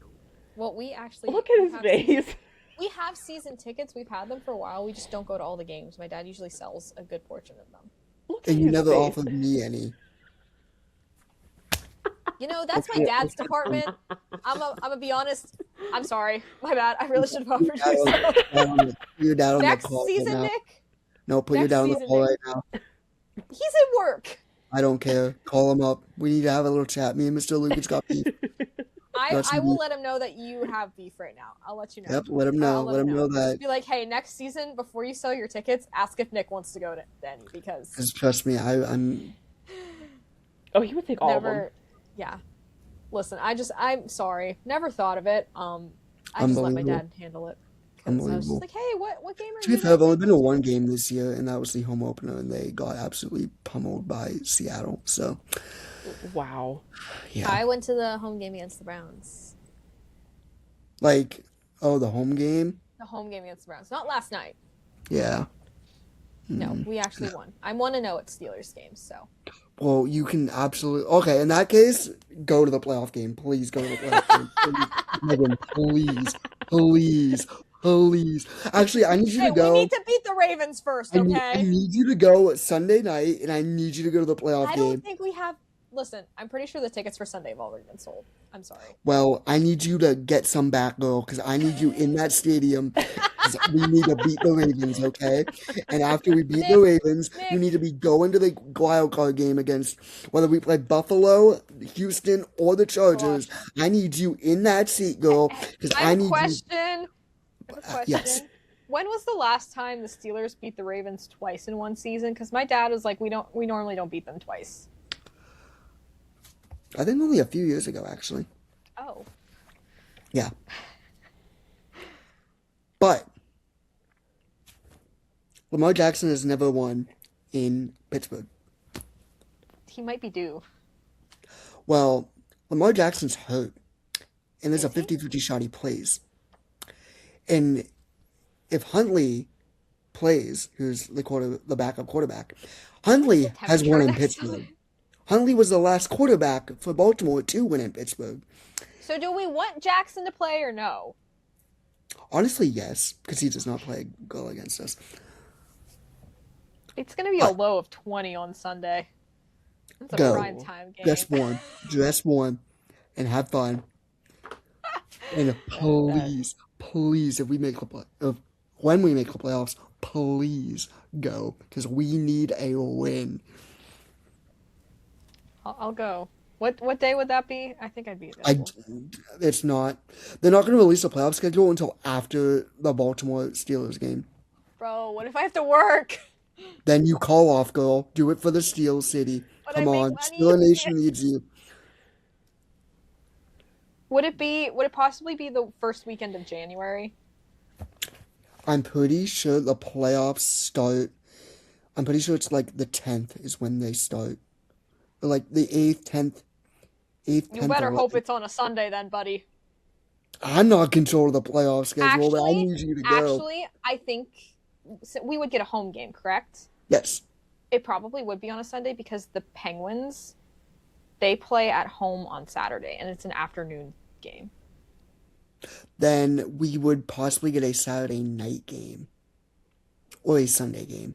Well, Look at his face. we have season tickets. We've had them for a while. We just don't go to all the games. My dad usually sells a good portion of them. Look at And you his never face. offered me any. You know, that's my dad's department. I'm gonna be honest. I'm sorry. My bad. I really should have offered you some. Your dad on the Next call right season, now. Nick. No, put your Next down the season, call Nick. right now. He's at work. I don't care. Call him up. We need to have a little chat. Me and Mr. Lukitsch got beef. I Trust I will me. let him know that you have beef right now. I'll let you know. Yep, let him I'll know. let Let him him know know. that. Be like, hey, next season before you sell your tickets, ask if Nick wants to go to any because Because trust me, I'm Oh, he would take all of them. never. Yeah. Listen, I'm sorry. Never thought of it. I just let my unbelievable. dad handle it because I was just Unbelievable. like, hey, what game To are be you fair, guys I've only gonna been go to to? one game this year, and that was the home opener, and they got absolutely pummeled by Seattle. So, Wow. yeah. I went to the home game against the Browns. Like, oh, the home game? The home game against the Browns, not last night. Yeah. No, we actually won. I'm 1-0 at Steelers games, so. Well, you can absolutely. Okay, in that case, go to the playoff game. Please go to the playoff game. Please. Megan, please. Please. Please. Actually, I need you Hey, to we need go. to beat the Ravens first, I okay? need you to go Sunday night, and I need you to go to the playoff I don't game. think we have. Listen, I'm pretty sure the tickets for Sunday have already been sold. I'm sorry. Well, I need you to get some back, girl, because I need you in that stadium. 'Cause we need to beat the Ravens, okay? And after we beat the Nick, Ravens, you Nick, need to be going to the wild card game against whether we play Buffalo, Houston, or the Chargers. gosh. I need you in that seat, girl, because I I have a need you. question. I have a Yes. question. When was the last time the Steelers beat the Ravens twice in one season? Because my dad was like, we normally don't beat them twice. I think only a few years ago, actually. Oh, Yeah. But Lamar Jackson has never won in Pittsburgh. he might be due. Well, Lamar Jackson's hurt, and there's a Is he? 50-50 shot he plays. And if Huntley plays, who's the backup quarterback, What's the Huntley has won temperature in next Pittsburgh. time? Huntley was the last quarterback for Baltimore to win in Pittsburgh. So do we want Jackson to play or no? Honestly, yes, because he does not play well against us. It's going to be a But low of 20 on Sunday. It's a prime go, time game. dress warm, and have fun. And That please, please, when we make the playoffs, please go because we need a win. I'll go. What day would that be? I think I'd be I, available. it's not. They're not going to release the playoff schedule until after the Baltimore Steelers game. Bro, what if I have to work? Then you call off, girl. Do it for the Steel City. But I Come make on, money. Steeler Nation needs you. Would it possibly be the first weekend of January? I'm pretty sure the playoffs start. I'm pretty sure it's like the 10th is when they start. Or like the 8th, 10th, 8th, You 10th, better or hope 11th. it's on a Sunday then, buddy. I'm not in control of the playoff schedule, but I Actually, need you to go. I think we would get a home game, correct? Yes. It probably would be on a Sunday because the Penguins, they play at home on Saturday and it's an afternoon game. Then we would possibly get a Saturday night game or a Sunday game.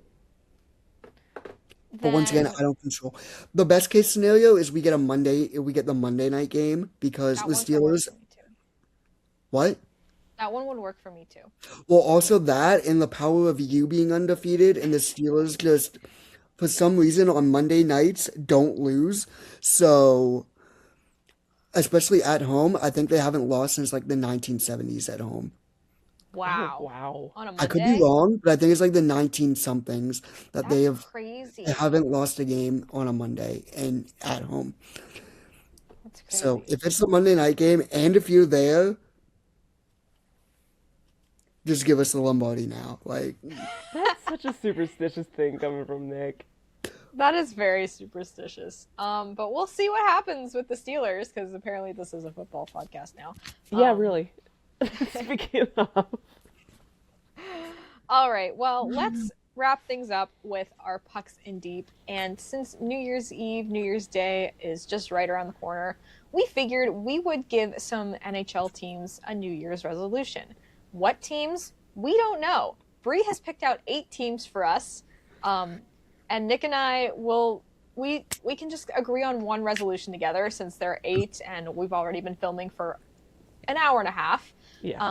But once again, Then I don't control. The best case scenario is we get the Monday night game because that the one could work Steelers, for me too. what? That one would work for me too. Well, also that and the power of you being undefeated and the Steelers just, for some reason, on Monday nights don't lose. So, especially at home, I think they haven't lost since like the 1970s at home. Oh, Wow. wow. On a I could be Monday? wrong, but I think it's like the 19 somethings that That's they crazy. haven't lost a game on a Monday and at home. That's So crazy. if it's the Monday night game and if you're there, just give us the Lombardi now. Like, That's such a superstitious thing coming from Nick. That is very superstitious. But we'll see what happens with the Steelers because apparently this is a football podcast now. Yeah, Um, really. Speaking of. all right, well, let's wrap things up with our pucks in deep. And since New Year's Eve, New Year's Day is just right around the corner, we figured we would give some NHL teams a New Year's resolution. What teams? We don't know. Brie has picked out 8 teams for us. And Nick and I we can just agree on one resolution together since there are 8 and we've already been filming for an hour and a half. Yeah.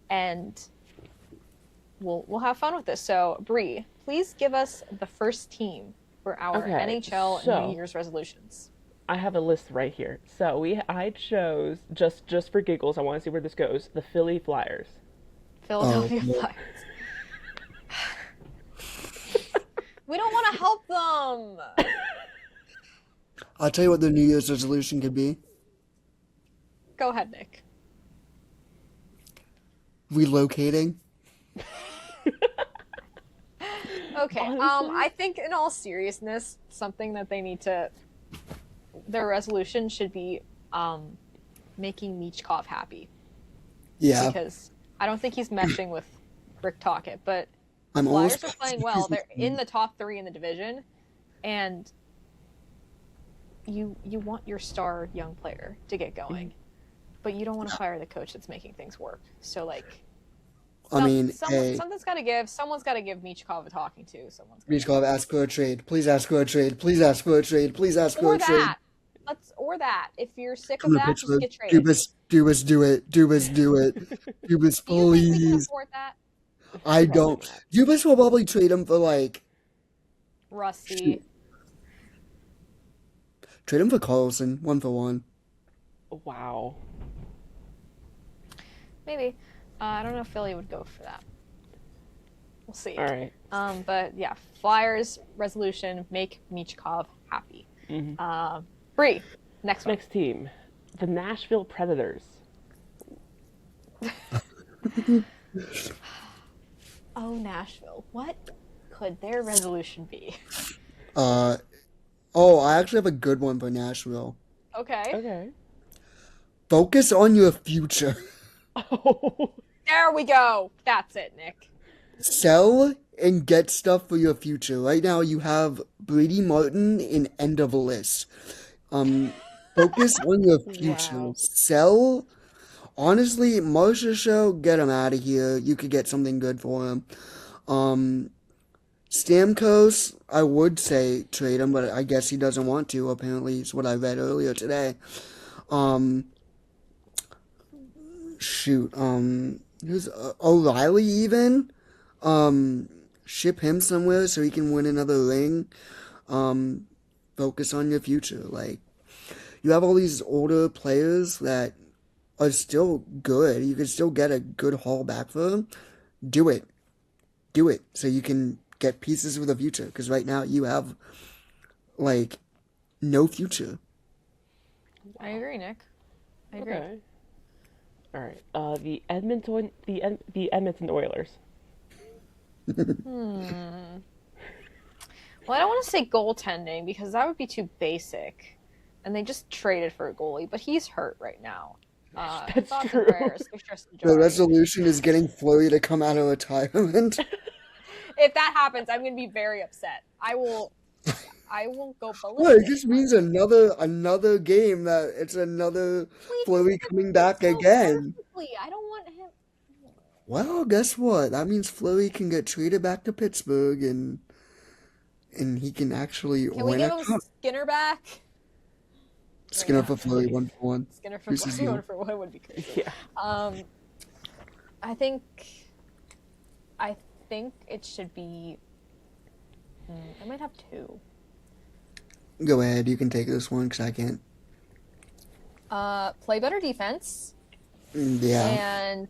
And we'll have fun with this. So, Brie, please give us the first team for our Okay, NHL New so Year's resolutions. I have a list right here. So I chose just for giggles. I want to see where this goes. The Philly Flyers. Oh, Philadelphia well, Flyers. We don't want to help them. I'll tell you what the New Year's resolution could be. Go ahead, Nick. Relocating. Okay. Honestly, I think in all seriousness, something that they need to their resolution should be making Michkov happy Yeah, because I don't think he's meshing with Rick Tocchet, but the I'm Flyers almost are playing well. They're in the top 3 in the division, and you want your star young player to get going, but you don't want to fire the coach that's making things work. So like, I mean, hey, something's got to give. Someone's got to give Michkov a talking to. Someone's got Breach Club, ask for a trade. Please ask for a trade. Please ask for a trade. Please ask for or a trade. that. Or that. If you're sick of Come to that, just Pittsburgh. get traded. Dubas, do it. Dubas, do it. Dubas, Do you think we can please. afford that? I probably don't. not. Dubas will probably trade him for like Rusty. trade him for Carlson, 1-for-1. Wow. Maybe. I don't know if Philly would go for that. We'll see. All right. But yeah, Flyers resolution: make Michkov happy. Mm-hmm. Brie, next one. Next team, the Nashville Predators. Oh, Nashville. What could their resolution be? Oh, I actually have a good one for Nashville. Okay. Okay. Focus on your future. Oh. There we go. That's it, Nick. Sell and get stuff for your future. Right now, you have Brady Martin in end of a list. Focus on your future. Wow. Sell. Honestly, Marsha Show, get him out of here. You could get something good for him. Stamkos, I would say trade him, but I guess he doesn't want to. Apparently, is what I read earlier today. Shoot. Who's O'Reilly even? Ship him somewhere so he can win another ring. Focus on your future. Like, you have all these older players that are still good. You could still get a good haul back for them. Do it. Do it so you can get pieces for the future. Because right now you have, like, no future. I agree, Nick. I agree. Okay. All right. The Edmonton Oilers. Well, I don't want to say goaltending because that would be too basic. And they just traded for a goalie, but he's hurt right now. That's Thoughts true. and prayers. The resolution is getting Fleury to come out of retirement. If that happens, I'm going to be very upset. I won't go Well, ballistic. it just means another game that it's another Fleury coming back again. Perfectly. I don't want him. Well, guess what? That means Fleury can get traded back to Pittsburgh and he can actually Can we win give a him cup. Skinner back? Skinner for Fleury, 1-for-1. Skinner for Who's his one deal? for one would be crazy. Yeah. I think it should be. I might have 2. Go ahead, you can take this one because I can't. Play better defense Yeah. and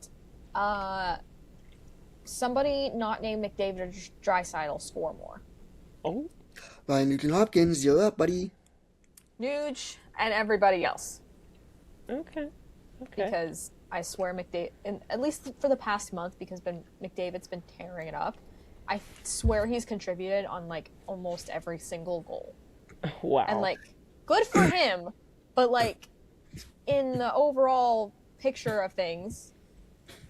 somebody not named McDavid or Draisaitl score more. Oh. Ryan Nugent-Hopkins, you're up, buddy. Nuge and everybody else. Okay. Okay. Because I swear McDavid, and at least for the past month, because McDavid's been tearing it up, I swear he's contributed on like almost every single goal. Wow. And like, good for him, but like, in the overall picture of things,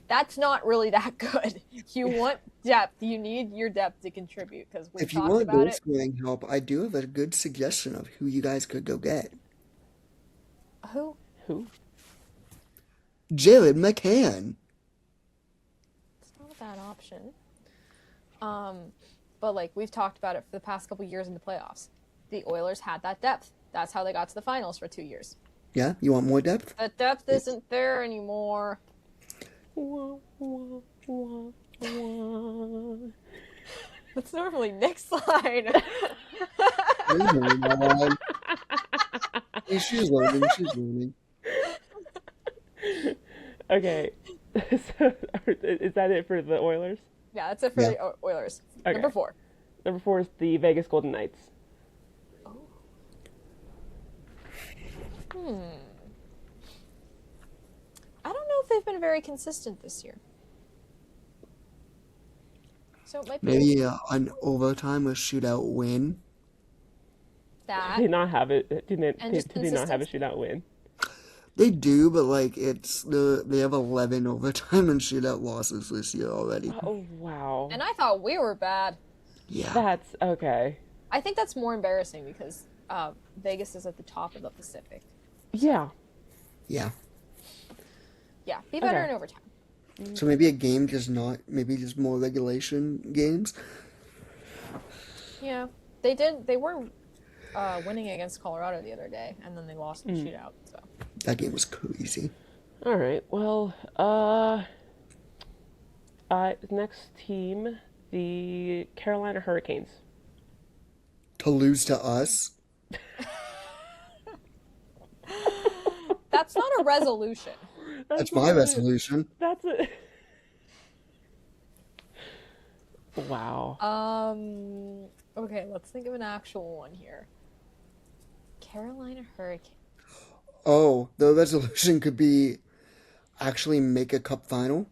that's not really that good. You want depth. You need your depth to contribute because we If you talked want about goal it. scoring help, I do have a good suggestion of who you guys could go get. Who? Who? Jared McCann. It's not a bad option. But like we've talked about it for the past couple years in the playoffs. The Oilers had that depth. That's how they got to the finals for 2 years. Yeah, you want more depth? That depth isn't there anymore. Wah, wah, wah, wah. That's normally Nick's line. She's learning. She's learning. Okay. So, is that it for the Oilers? Yeah, that's it for Yeah. the Oilers. Okay. Number 4. Number 4 is the Vegas Golden Knights. I don't know if they've been very consistent this year. So it might be Maybe an overtime or shootout win. that. Did not have it. Did And just they not have a consistency. shootout win? They do, but like they have 11 overtime and shootout losses this year already. Oh wow. And I thought we were bad. Yeah. That's okay. I think that's more embarrassing because Vegas is at the top of the Pacific. Yeah. Yeah. Yeah, be better Okay. in overtime. So maybe a game maybe just more regulation games. Yeah, they were winning against Colorado the other day, and then they lost in the shootout. So That game was crazy. All right. Well, next team, the Carolina Hurricanes. To lose to us. that's not a resolution. That's my resolution. That's it. Wow. Okay, let's think of an actual one here. Carolina Hurricane. Oh, the resolution could be actually make a cup final.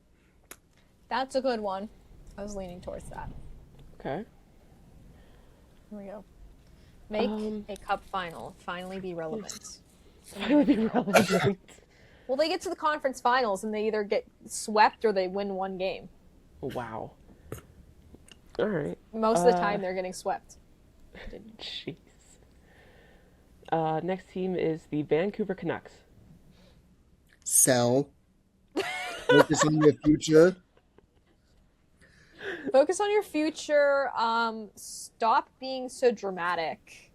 That's a good one. I was leaning towards that. Okay. Here we go. Make a cup final. Finally be relevant. Finally be relevant. Well, they get to the conference finals and they either get swept or they win one game. Wow. All right. Most of the time, they're getting swept. Jeez. Next team is the Vancouver Canucks. Sell. Focus on your future. Focus on your future. Stop being so dramatic.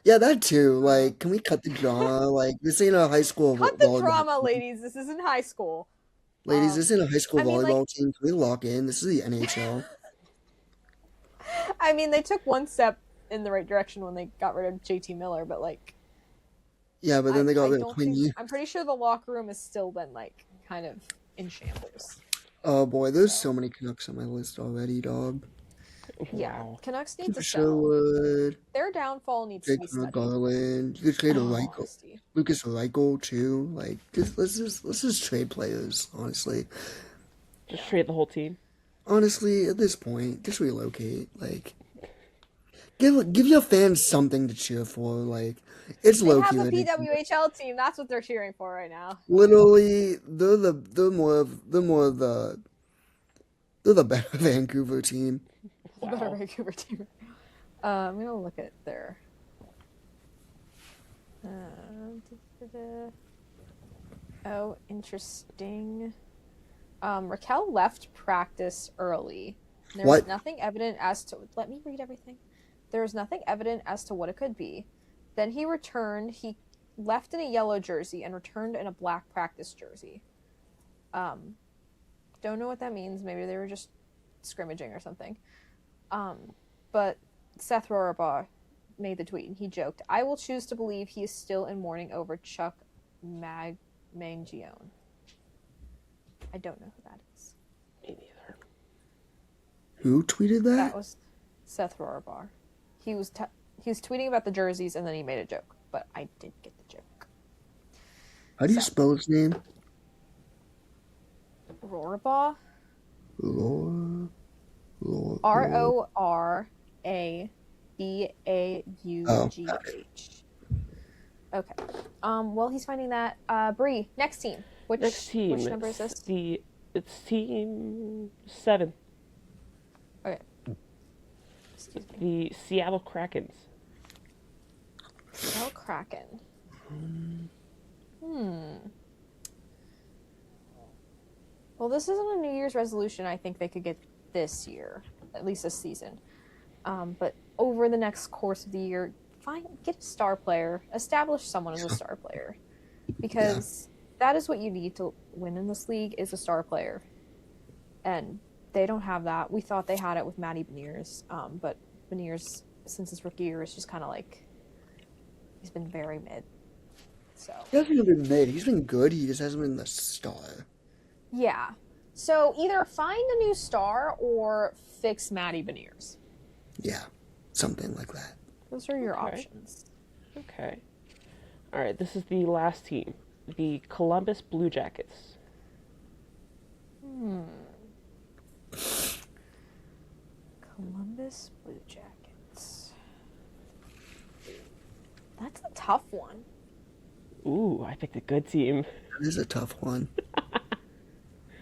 Yeah, that too. Like, can we cut the drama? Like, this ain't a high school Cut the volleyball drama, team. ladies. This isn't high school. Ladies, this isn't a high school I mean, like- volleyball team. Can we lock in? This is the NHL. I mean, they took one step in the right direction when they got rid of JT Miller, but like, Yeah, but then they got rid of don't Quinn think- Yu. I'm pretty sure the locker room has still been like kind of in shambles. Oh boy, there's so many Canucks on my list already, dog. Yeah, Wow. Canucks need to sell. Sherwood, Their downfall needs to Jake be studied. Garland. You could trade a Reichel. Honesty. Lucas Reichel too. Like, let's just trade players. Honestly, Just trade the whole team. honestly, at this point, just relocate. Like, give your fans something to cheer for. Like, it's They low have key. a PWHL team. That's what they're cheering for right now. Literally, they're more of the better Vancouver team. The better Wow. Vancouver team. I'm gonna look at their. Oh, interesting. Raquel left practice early. There was What? nothing evident as to. Let me read everything. There was nothing evident as to what it could be. Then he returned. He left in a yellow jersey and returned in a black practice jersey. Don't know what that means. Maybe they were just scrimmaging or something. But Seth Rorabaugh made the tweet and he joked, "I will choose to believe he is still in mourning over Chuck Mangione." I don't know who that is. Me neither. Who tweeted That that? was Seth Rorabaugh. He was tweeting about the jerseys and then he made a joke, but I didn't get the joke. How do you spell his name? Rorabaugh? Laura. Rorabaugh. Okay. Well, he's finding that. Brie, next team. Next team. Which number is this? It's team 7. Okay. Excuse me. The Seattle Krakens. Seattle Kraken. Well, this isn't a New Year's resolution I think they could get this year, at least this season. But over the next course of the year, get a star player, establish someone as a star player, because that is what you need to win in this league is a star player, and They don't have that. We thought they had it with Maddie Beniers, but Beniers, since his rookie year, is just kind of like, he's been very mid. So He hasn't even been mid. He's been good. He just hasn't been the star. yeah. So either find a new star or fix Maddie Beniers. Yeah, something like that. Those are your Okay. options. Okay. All right, this is the last team, the Columbus Blue Jackets. Columbus Blue Jackets. That's a tough one. Ooh, I picked a good team. That is a tough one.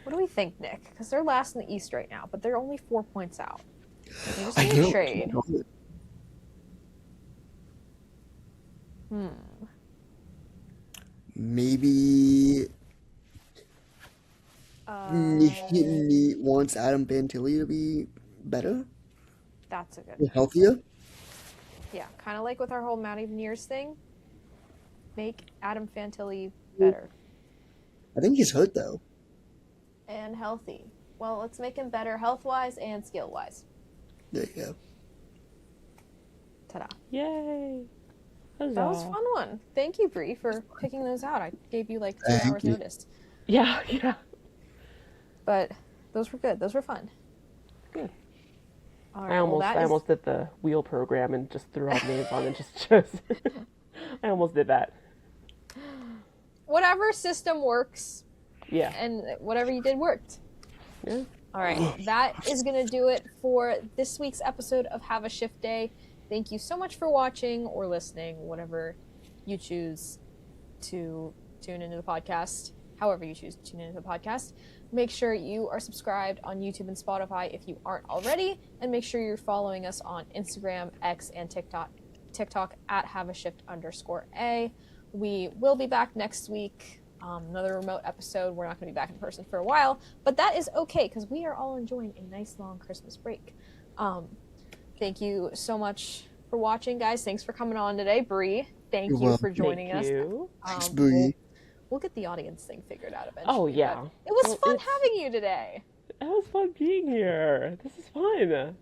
What do we think, Nick? Because they're last in the East right now, but they're only 4 points out. They just I need a know. trade. Maybe Uh, he wants Adam Fantilli to be better, that's a good. healthier. Yeah, kind of like with our whole Maddie Beniers thing. Make Adam Fantilli better I think he's hurt though. and healthy. Well, let's make him better health-wise and skill-wise. There you go. Ta-da. Yay! Huzzah. That was a fun one. Thank you, Brie, for picking those out. I gave you like 2 Thank hours you. notice. Yeah, yeah. But those were good. Those were fun. Good. All I right, well, almost, that I is... almost did the wheel program and just threw all the names on and just chose. I almost did that. Whatever system works Yeah. and whatever you did worked. Yeah. All right, that is going to do it for this week's episode of Have a Shift Day. Thank you so much for watching or listening, whatever you choose to tune into the podcast, however you choose to tune into the podcast. Make sure you are subscribed on YouTube and Spotify if you aren't already, and make sure you're following us on Instagram, X, and TikTok at haveashift_A. We will be back next week. Another remote episode. We're not going to be back in person for a while, but that is okay because we are all enjoying a nice long Christmas break. Thank you so much for watching, guys. Thanks for coming on today. Brie, thank You're you for welcome. joining Thank us. you. Thanks, Um, Brie. we'll get the audience thing figured out eventually. Oh, yeah. but it was Well, fun it's- having you today. It was fun being here. This is fun.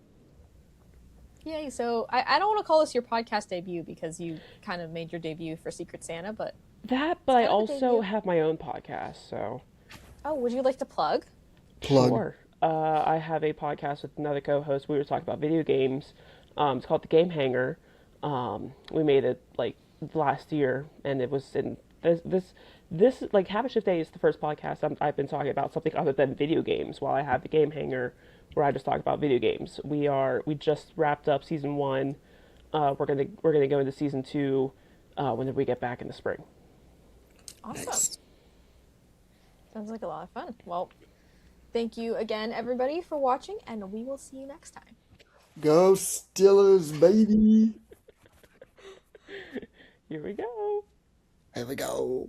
Yay. So I don't want to call this your podcast debut because you kind of made your debut for Secret Santa, but That, but I kind of a also debut. have my own podcast, so oh, would you like to plug? Plug. sure. I have a podcast with another co-host. We were talking about video games. It's called The Game Hanger. We made it like last year, and it was in this like Have a Shift Day is the first podcast I've been talking about something other than video games. While I have The Game Hanger, where I just talk about video games. We just wrapped up season 1. We're gonna go into season 2 whenever we get back in the spring. Awesome. Nice. Sounds like a lot of fun. Well, thank you again, everybody, for watching, and we will see you next time. Go Steelers, baby. Here we go. Here we go.